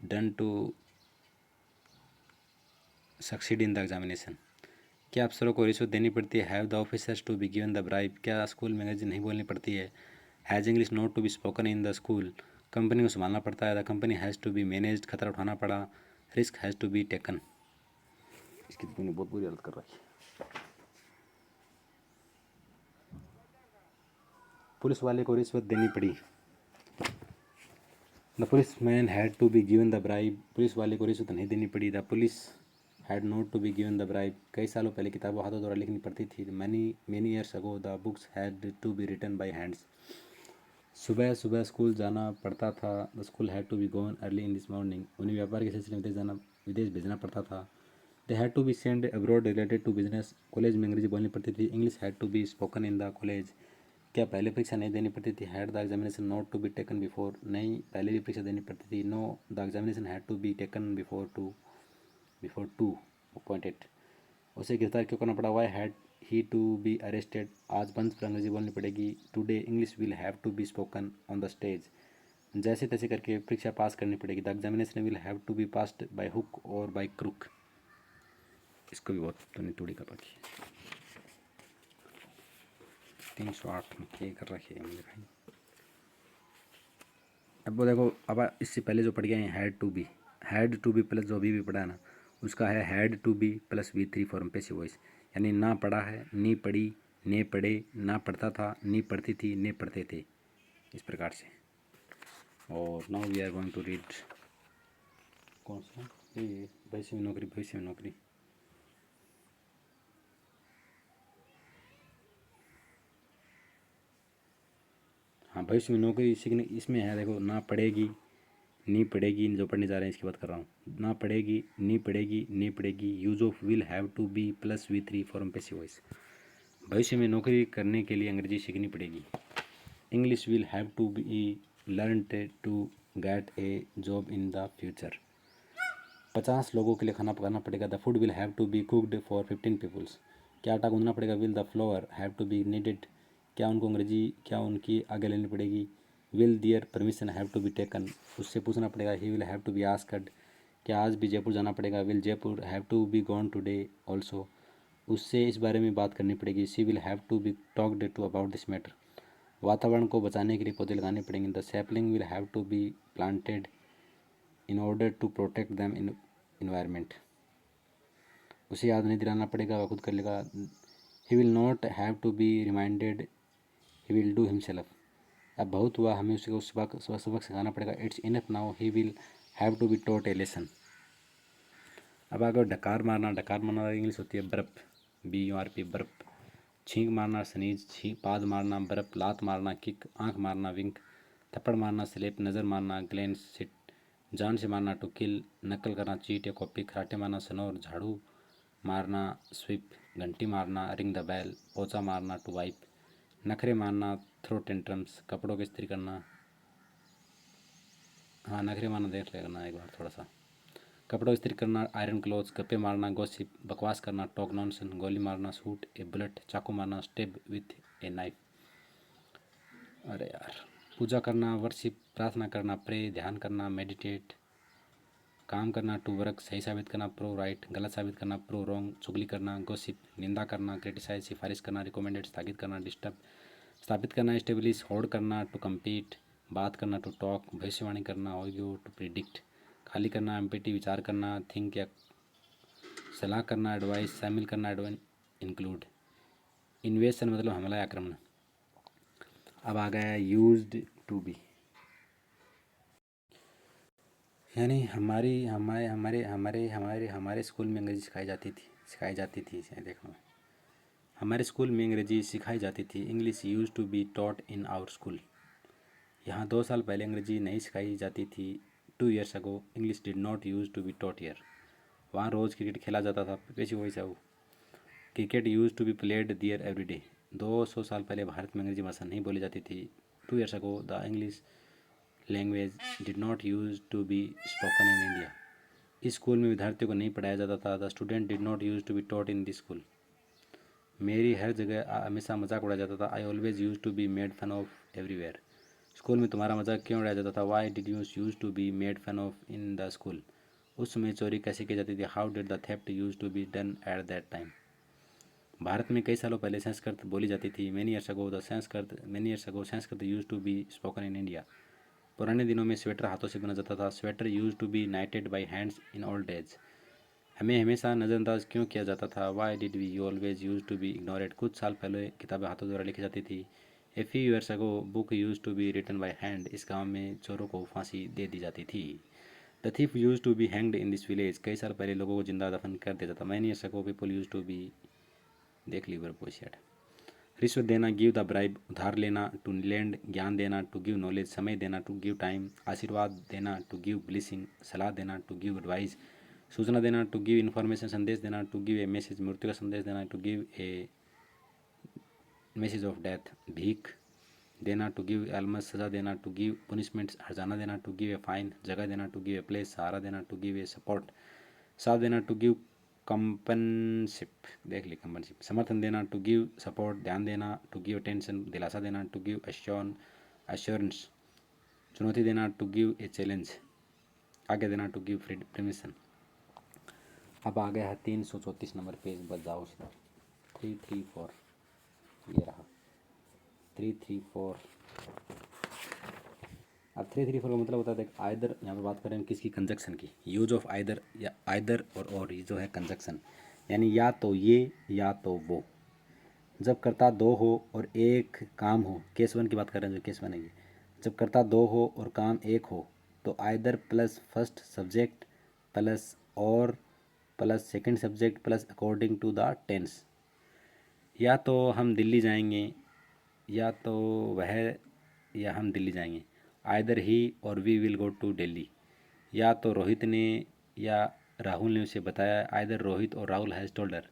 done to succeed in the examination, क्या अफसरों को रिश्वत देनी पड़ती है, have the officers to be given the bribe, क्या स्कूल में अंग्रेजी नहीं बोलनी पड़ती है, has English not to be spoken in the school, company को संभालना पड़ता है, the company has to be managed, खतरा उठाना पड़ा, risk has to be taken. इसकी तो तूने बहुत बुरी हालत कर रखी है। पुलिस वाले को रिश्वत देनी पड़ी, the police man had to be given the bribe, police वाले को रिश्वत नहीं देनी पड़ी, the police had not to be given the bribe, कई सालों पहले किताबें हाथों द्वारा लिखनी पड़ती थी, many years ago the books had to be written by hands, सुबह सुबह स्कूल जाना पड़ता था, the school had to be gone early in this morning, उन्हें व्यापार के सिलसिले में विदेश भेजना पड़ता था, they had to be send abroad related to business, college में अंग्रेजी बोलनी पड़ती थी, English had to be spoken in the college, क्या पहले परीक्षा नहीं देनी पड़ती थी, had the examination not to be taken before, नहीं पहले भी परीक्षा देनी पड़ती थी, no the examination had to be taken before to appointed, उसे गिरफ्तार क्यों करना पड़ा, why had he to be arrested, आज बंद पर अंग्रेजी बोलनी पड़ेगी, today English will have to be spoken on the stage, जैसे तैसे करके परीक्षा पास करनी पड़ेगी, the examination will have to be passed by hook or by crook, इसको भी बहुत तूने टूड़ी कर रखी है, 308 में क्या कर रखी है मेरे भाई। अब वो देखो, अब इससे पहले जो पढ़ गया है हैड टू बी प्लस जो अभी भी पढ़ा है ना, उसका है had to be plus V3 form passive voice, यानी ना पढ़ा है, नी पढ़ी, ने पढ़े, ना पढ़ता था, नी पढ़ती थी, ने पढ़ते थे, इस प्रकार से। और now we are going to read कौन सा, ये भविष्य में नौकरी, हाँ भविष्य में नौकरी सीखने, इसमें है देखो, ना पढ़ेगी, नी पढ़ेगी, जो पढ़ने जा रहे हैं इसकी बात कर रहा हूँ, ना पढ़ेगी, नी पढ़ेगी, ने पढ़ेगी, use of will have to be plus V3 form passive voice, भविष्य में नौकरी करने के लिए अंग्रेजी सीखनी पड़ेगी, English will have to be learn to get a job in the future, 50 लोगों के लिए खाना पकाना पड़ेगा, the food will have to be cooked for 15 peoples, क्या आटा गूंदना पड़ेगा, will the flour have to be needed, क्या उनकी आगे लेनी पड़ेगी, will their permission have to be taken, उससे पूछना पड़ेगा, he will have to be asked, क्या आज भी जयपुर जाना पड़ेगा, will Jaipur have to be gone today also, उससे इस बारे में बात करनी पड़ेगी, she will have to be talked to about this matter, वातावरण को बचाने के लिए पौधे लगाने पड़ेंगे। The sapling will have to be planted in order to protect them in environment. उसे याद नहीं दिलाना पड़ेगा, वह खुद कर लेगा। He will not have to be reminded, he will do himself. अब बहुत हुआ, हमें उसे सबक सिखाना पड़ेगा। It's enough now, he will have to be taught a lesson. अब अगर डकार मारना इंग्लिश होती है बर्फ, BURP बर्फ। छींक मारना स्नीज, पाद मारना बर्फ, लात मारना किक, आंख मारना विंक, थप्पड़ मारना स्लेप, नज़र मारना ग्लेंस, सिट, जान से मारना टू किल, नकल करना चीट या कॉपी, खराटे मारना स्नोर, झाड़ू मारना स्वीप, घंटी मारना रिंग द बेल, पोछा मारना टू वाइप, नखरे मारना थ्रो टेंट्रम्स, कपड़ों की इस्त्री करना। हाँ, नखरे मारना देख लेना एक बार थोड़ा सा। कपड़ों इस्त्री करना आयरन क्लोथ्स, गप्पे मारना गॉसिप, बकवास करना टॉक नॉनसेंस, गोली मारना शूट ए बुलेट, चाकू मारना स्टेब विथ ए नाइफ। अरे यार, पूजा करना वर्शिप, प्रार्थना करना प्रे, ध्यान करना मेडिटेट, काम करना टू वर्क, सही साबित करना प्रो राइट, गलत साबित करना प्रो रॉन्ग, चुगली करना गॉसिप, निंदा करना क्रिटिसाइज, सिफारिश करना रिकमेंडेड, स्थगित करना डिस्टर्ब, स्थापित करना एस्टेब्लिश, होल्ड करना टू कम्पीट, बात करना टू टॉक, भविष्यवाणी करना ऑडियो टू प्रिडिक्ट, खाली करना एम्पिटी, विचार करना थिंक या सलाह करना एडवाइस, शामिल करना इंक्लूड, इन्वेशन मतलब हमला या आक्रमण। अब आ गया यूज्ड टू बी, यानी हमारी हमारे हमारे हमारे हमारे हमारे स्कूल में अंग्रेजी सिखाई जाती थी देखो, हमारे स्कूल में अंग्रेजी सिखाई जाती थी। English use to be taught in our school. यहाँ 2 साल पहले अंग्रेजी नहीं सिखाई जाती थी। 2 years ago English did not use to be taught year. वहाँ रोज़ क्रिकेट खेला जाता था, वैसे वैसा वो cricket use to be played there every day. 200 साल पहले भारत में अंग्रेजी भाषा नहीं बोली जाती थी। 2 years ago the English language did not use to be spoken in India. इस स्कूल में विद्यार्थियों को नहीं पढ़ाया जाता था। The student did not use to be taught in this school. मेरी हर जगह हमेशा मजाक उड़ाया जाता था। I always use to be made fun of everywhere. School में तुम्हारा मजाक क्यों उड़ाया जाता था। Why did you use to be made fun of in the school. उस समय चोरी कैसे की जाती थी। How did the theft use to be done at that time. Bharat में कई सालों पहले संस्कृत बोली जाती थी। Many years ago Sanskrit use to be spoken in India. पुराने दिनों में स्वेटर हाथों से बना जाता था। Sweater use to be knitted by hands in old days. हमें हमेशा नज़रअंदाज क्यों किया जाता था। Why did we always use to be ignored. कुछ साल पहले किताबें हाथों द्वारा लिखी जाती थी। A few years ago book use to be written by hand. इस गांव में चोरों को फांसी दे दी जाती थी। The thief use to be hanged in this village. कई साल पहले लोगों को जिंदा दफन कर दिया जाता। Many years ago people use to be, देख लीवर पोशियट। रिश्वत देना गिव द ब्राइब, उधार लेना टू लेंड, ज्ञान देना टू गिव नॉलेज, समय देना टू गिव टाइम, आशीर्वाद देना टू गिव ब्लिसिंग, सलाह देना टू गिव एडवाइस, सूचना देना टू गिव इन्फॉर्मेशन, संदेश देना टू गिव ए मैसेज, मृत्यु का संदेश देना to give a message of death, भीख देना टू गिव एलमस, सजा देना टू गिव पनिशमेंट, हर्जाना देना टू गिव ए फाइन, जगह देना टू गिव ए प्लेस, सहारा देना टू गिव ए सपोर्ट, साथ देना टू गिव कंपनशिप, देख ली कंपनशिप, समर्थन देना टू गिव सपोर्ट, ध्यान देना टू गिव अटेंशन, दिलासा देना टू गिव अश्योरेंस, चुनौती देना टू गिव ए चैलेंज, आगे देना टू गिव परमिशन। अब आ गया है 334 नंबर पेज, बच जाओ उस 334, ये रहा 334। अब 334 का मतलब होता है देख, आइदर, यहाँ पे बात करें हम किसकी, कंजक्शन की। यूज ऑफ आइदर या आइदर और ये जो है कंजक्शन, यानी या तो ये या तो वो। जब कर्ता दो हो और एक काम हो, केस वन की बात कर रहे हैं जो केस वन है ये। जब कर्ता दो हो और काम एक हो तो either plus first subject plus or plus second subject plus according to the tense. या तो हम दिल्ली जाएंगे, या तो वह या हम दिल्ली जाएंगे। Either he or we will go to Delhi. या तो रोहित ने या राहुल ने उसे बताया। आइदर रोहित और राहुल हैज़ टोल्ड हर।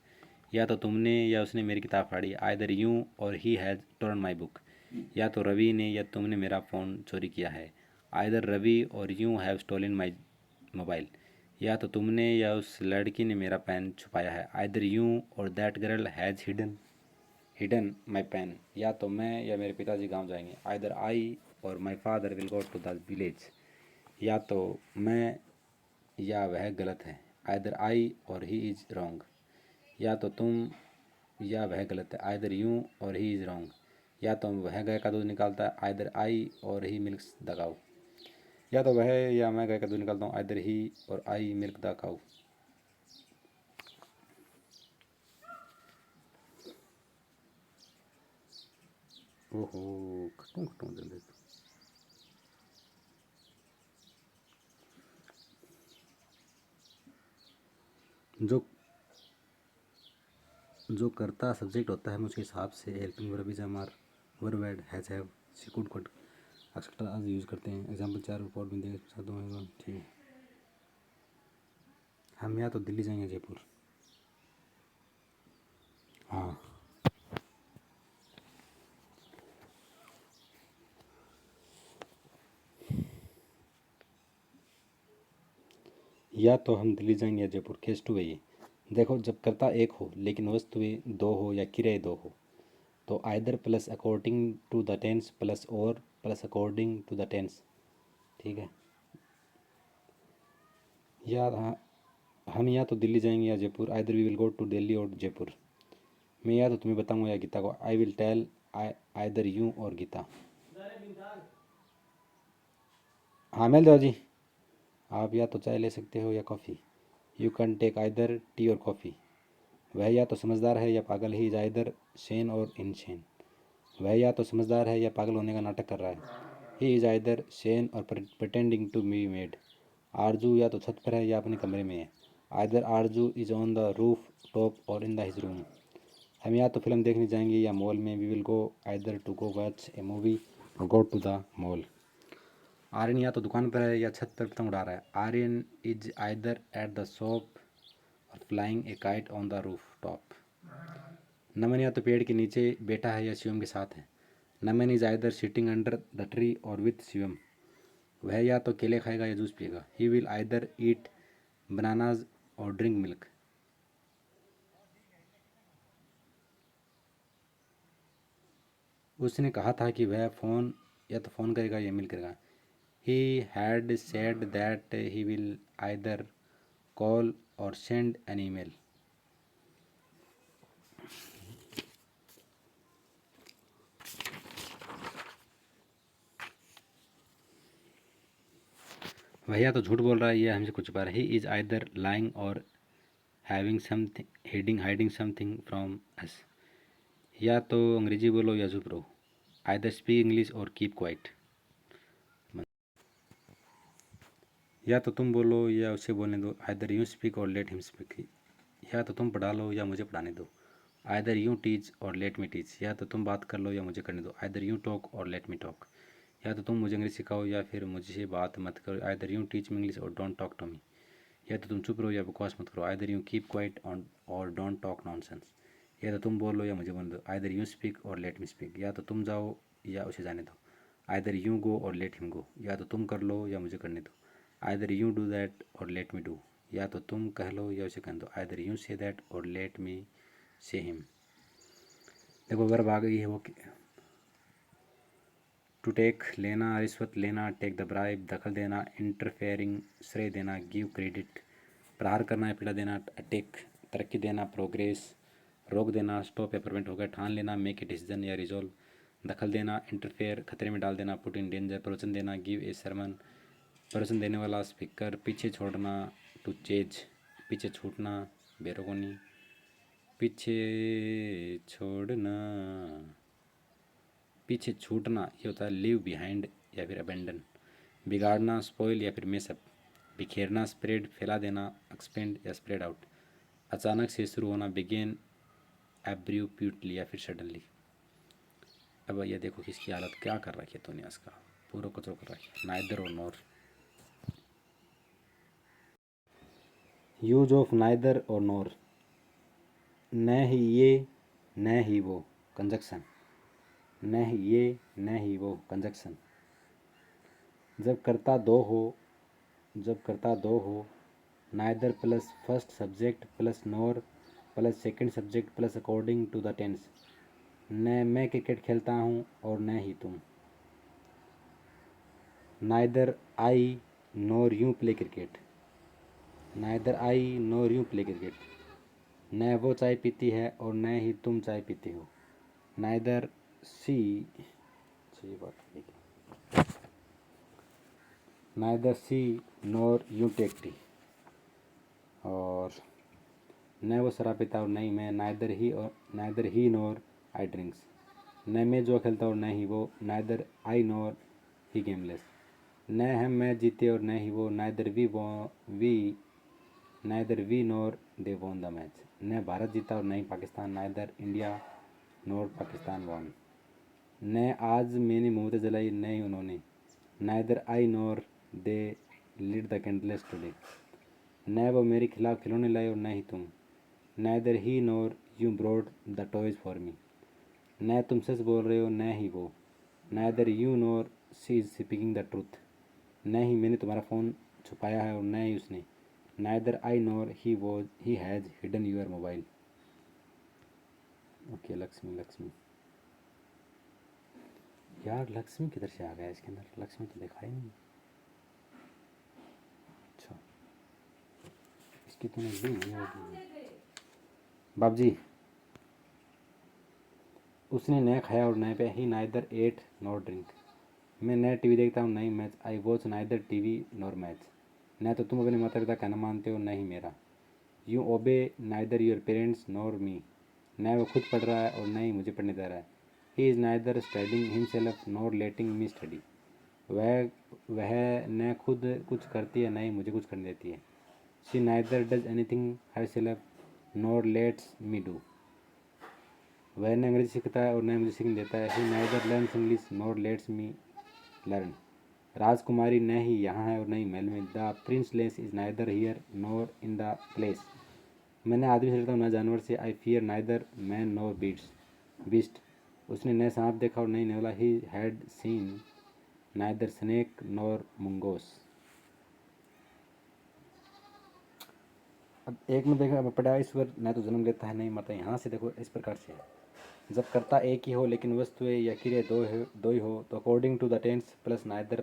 या तो तुमने या उसने मेरी किताब फाड़ी। आइदर यू और he has torn my book. या तो रवि ने या तुमने मेरा फ़ोन चोरी किया है। Either Ravi or you have stolen my mobile. या तो तुमने या उस लड़की ने मेरा पेन छुपाया है। Either you or that girl has hidden my pen. या तो मैं या मेरे पिताजी गांव जाएंगे। Either I or my father will go to the village. या तो मैं या वह गलत है। आइदर आई और ही इज़ रॉन्ग। या तो तुम या वह गलत है। आइदर यू और ही इज़ रॉन्ग। या तो वह गाय का दूध निकालता है, आइदर आई और ही मिल्क्स द काऊ। या तो वह या मैं गाय का दूध निकालता हूँ, आइदर ही और आई मिल्क द काऊ। ओहो, खटू खटू दे दे। जो जो करता सब्जेक्ट होता है उसके हिसाब से helping verb is am are verb ed has have सी कुड कुड एक्सेट्रा आज यूज़ करते हैं। एग्जाम्पल 4 रिपोर्ट में देख सकता हूँ। ठीक है, हम या तो दिल्ली जाएंगे जयपुर। हाँ, या तो हम दिल्ली जाएंगे या जयपुर। केस टू है ये। देखो, जब कर्ता एक हो लेकिन वस्तुएं दो हो या क्रियाएं दो हो तो either plus according to the tense plus or plus according to the tense. ठीक है, या हम या तो दिल्ली जाएंगे या जयपुर। Either we will go to Delhi or Jaipur. मैं या तो तुम्हें बताऊंगा या गीता को। I will tell either you or Gita. हाँ मेल दो जी। आप या तो चाय ले सकते हो या coffee. You can take either tea or coffee. वह या तो समझदार है या पागल है। इज आइदर सेन और इनसेन। वह या तो समझदार है या पागल होने का नाटक कर रहा है। ही इज आइदर सेन और प्रटेंडिंग टू बी मेड। आरजू या तो छत पर है या अपने कमरे में है। Either Aarzoo is on the roof top और इन द हिज रूम। हम या तो फिल्म देखने जाएंगे या मॉल में। We will go either to go watch a movie or go to the mall. Aryan या तो दुकान पर है या छत पर पतंग उड़ा रहा है। Aryan is either at the shop or flying a kite on the roof top. Naman या तो पेड़ के नीचे बैठा है या शिवम के साथ है। Naman is either sitting under the tree or with Shivam. वह या तो केले खाएगा या जूस पिएगा। He will either eat bananas or drink milk. उसने कहा था कि वह फ़ोन या तो फ़ोन करेगा या मेल करेगा। He had said that he will either call और सेंड एन ईमेल। वह या तो झूठ बोल रहा है या हमसे कुछ छुपा रहा है। ही इज आइदर लाइंग और having something hiding something from us. या तो अंग्रेजी बोलो या चुप रहो। आइदर स्पीक इंग्लिश और कीप क्वाइट। या तो तुम बोलो या उसे बोलने दो। आइदर यू स्पीक और लेट हिम स्पीक। या तो तुम पढ़ा लो या मुझे पढ़ाने दो। आइदर यू टीच और लेट मी टीच। या तो तुम बात कर लो या मुझे करने दो। आइदर यू टॉक और लेट मी टॉक। या तो तुम मुझे इंग्लिश सिखाओ या फिर मुझसे बात मत करो। Either you teach me English और डोंट टॉक टू मी। या तो तुम चुप रहो या बकवास मत करो। Either you keep quiet on और डोंट टॉक नॉनसेंस। या तो तुम बोलो या मुझे बोलने दो। आइदर यू स्पीक और लेट मी स्पीक। या तो तुम जाओ या उसे जाने दो। आइदर यू गो और लेट हिम गो। या तो तुम कर लो या मुझे करने दो। आइदर यू डू दैट और लेट मी डू। या तो तुम कह लो या उसे कहने दो। आइदर यू से दैट और लेट मी से हिम। देखो वर्ब आ गई है वो टू टेक लेना, रिश्वत लेना, टेक द ब्राइब दखल देना, इंटरफेयरिंग श्रेय देना, गिव क्रेडिट प्रहार करना या पीड़ा देना, अटैक तरक्की देना, प्रोग्रेस रोक देना, स्टॉप या प्रिवेंट हो गया, ठान लेना, मेक ए डिसीजन या रिजोल्व, दखल देना, इंटरफेयर खतरे में डाल देना, पुट इन डेंजर प्रवचन देना, गिव ए सरमन प्रवचन देने वाला स्पीकर, पीछे छोड़ना, टू चेज पीछे छूटना, बेरोगनी पीछे छोड़ना, पीछे छूटना ये होता है लीव बिहाइंड या फिर अबेंडन। बिगाड़ना स्पॉइल या फिर मेसअप। बिखेरना स्प्रेड फैला देना, एक्सपेंड या स्प्रेड आउट। अचानक से शुरू होना, बिगेन एब्रूप्टली या फिर सडनली। अब ये देखो कि इसकी हालत क्या कर रखी है तूने इसका पूरा कचरो कर रखी है। नाइदर और नॉर। यूज ऑफ नाइदर और नॉर। न ही ये न ही वो कंजक्शन। न ही ये न ही वो कंजक्शन। जब कर्ता दो हो जब कर्ता दो हो neither plus first subject plus nor plus second subject plus according to the tense. न मैं क्रिकेट खेलता हूँ और न ही तुम। Neither I nor you play cricket. Neither I nor you play cricket. न वो चाय पीती है और न ही तुम चाय पीते हो। नाइदर सी, ये बात ठीक है, neither she nor you take tea, और न वो शराब पीता और नहीं मैं, neither he nor I drinks, न मैं जो खेलता और न ही वो, नाइदर आई नॉर ही गेमलेस, न हम मैच जीते और न ही वो, neither we nor they won the match, न भारत जीता और न ही Pakistan, neither India nor Pakistan won, न आज मैंने मोमबत्ती जलाई न ही उन्होंने, neither I nor they lit the candles today, न वो मेरे खिलाफ खिलौने लाए और न ही तुम, neither he nor you brought the toys for me, न तुम सच बोल रहे हो न ही वो, neither you nor she is speaking the truth, न ही मैंने तुम्हारा फ़ोन छुपाया है और न ही उसने, neither I nor he has hidden your mobile. Okay, Lakshmi Lakshmi, यार लक्ष्मी किधर से आ गया इसके अंदर, लक्ष्मी तो देखा ही नहीं। अच्छा, इसकी तो नहीं होगी। बाप जी, उसने न खाया और न पे, ही नाइदर एट नॉर ड्रिंक, मैं न टीवी देखता हूँ नहीं match, I watch neither TV nor match, न तो तुम अपने माता पिता का न मानते हो न ही मेरा, you obey neither your parents nor me, न वो खुद पढ़ रहा है और न ही मुझे पढ़ने दे रहा है, he is neither studying himself nor letting me study, वह न खुद कुछ करती है न ही मुझे कुछ करने देती है, she neither does anything her self nor lets me do, वह न अंग्रेजी सीखता है और न मुझे सीखने देता है, he neither learns English nor lets me learn, राजकुमारी न ही यहाँ है और न ही महल में, the princess is neither here nor in the place, मैंने आदमी से डरता हूँ न जानवर से, I fear neither man nor beast, उसने न सांप देखा और न ही नेवला, he had seen neither snake nor mongoose. अब एक में देखा पढ़ा, ईश्वर न तो जन्म लेता है नहीं मरता, यहाँ से देखो इस प्रकार से है, जब कर्ता एक ही हो लेकिन वस्तुएं या क्रिया दो ही हो तो according to the tense plus neither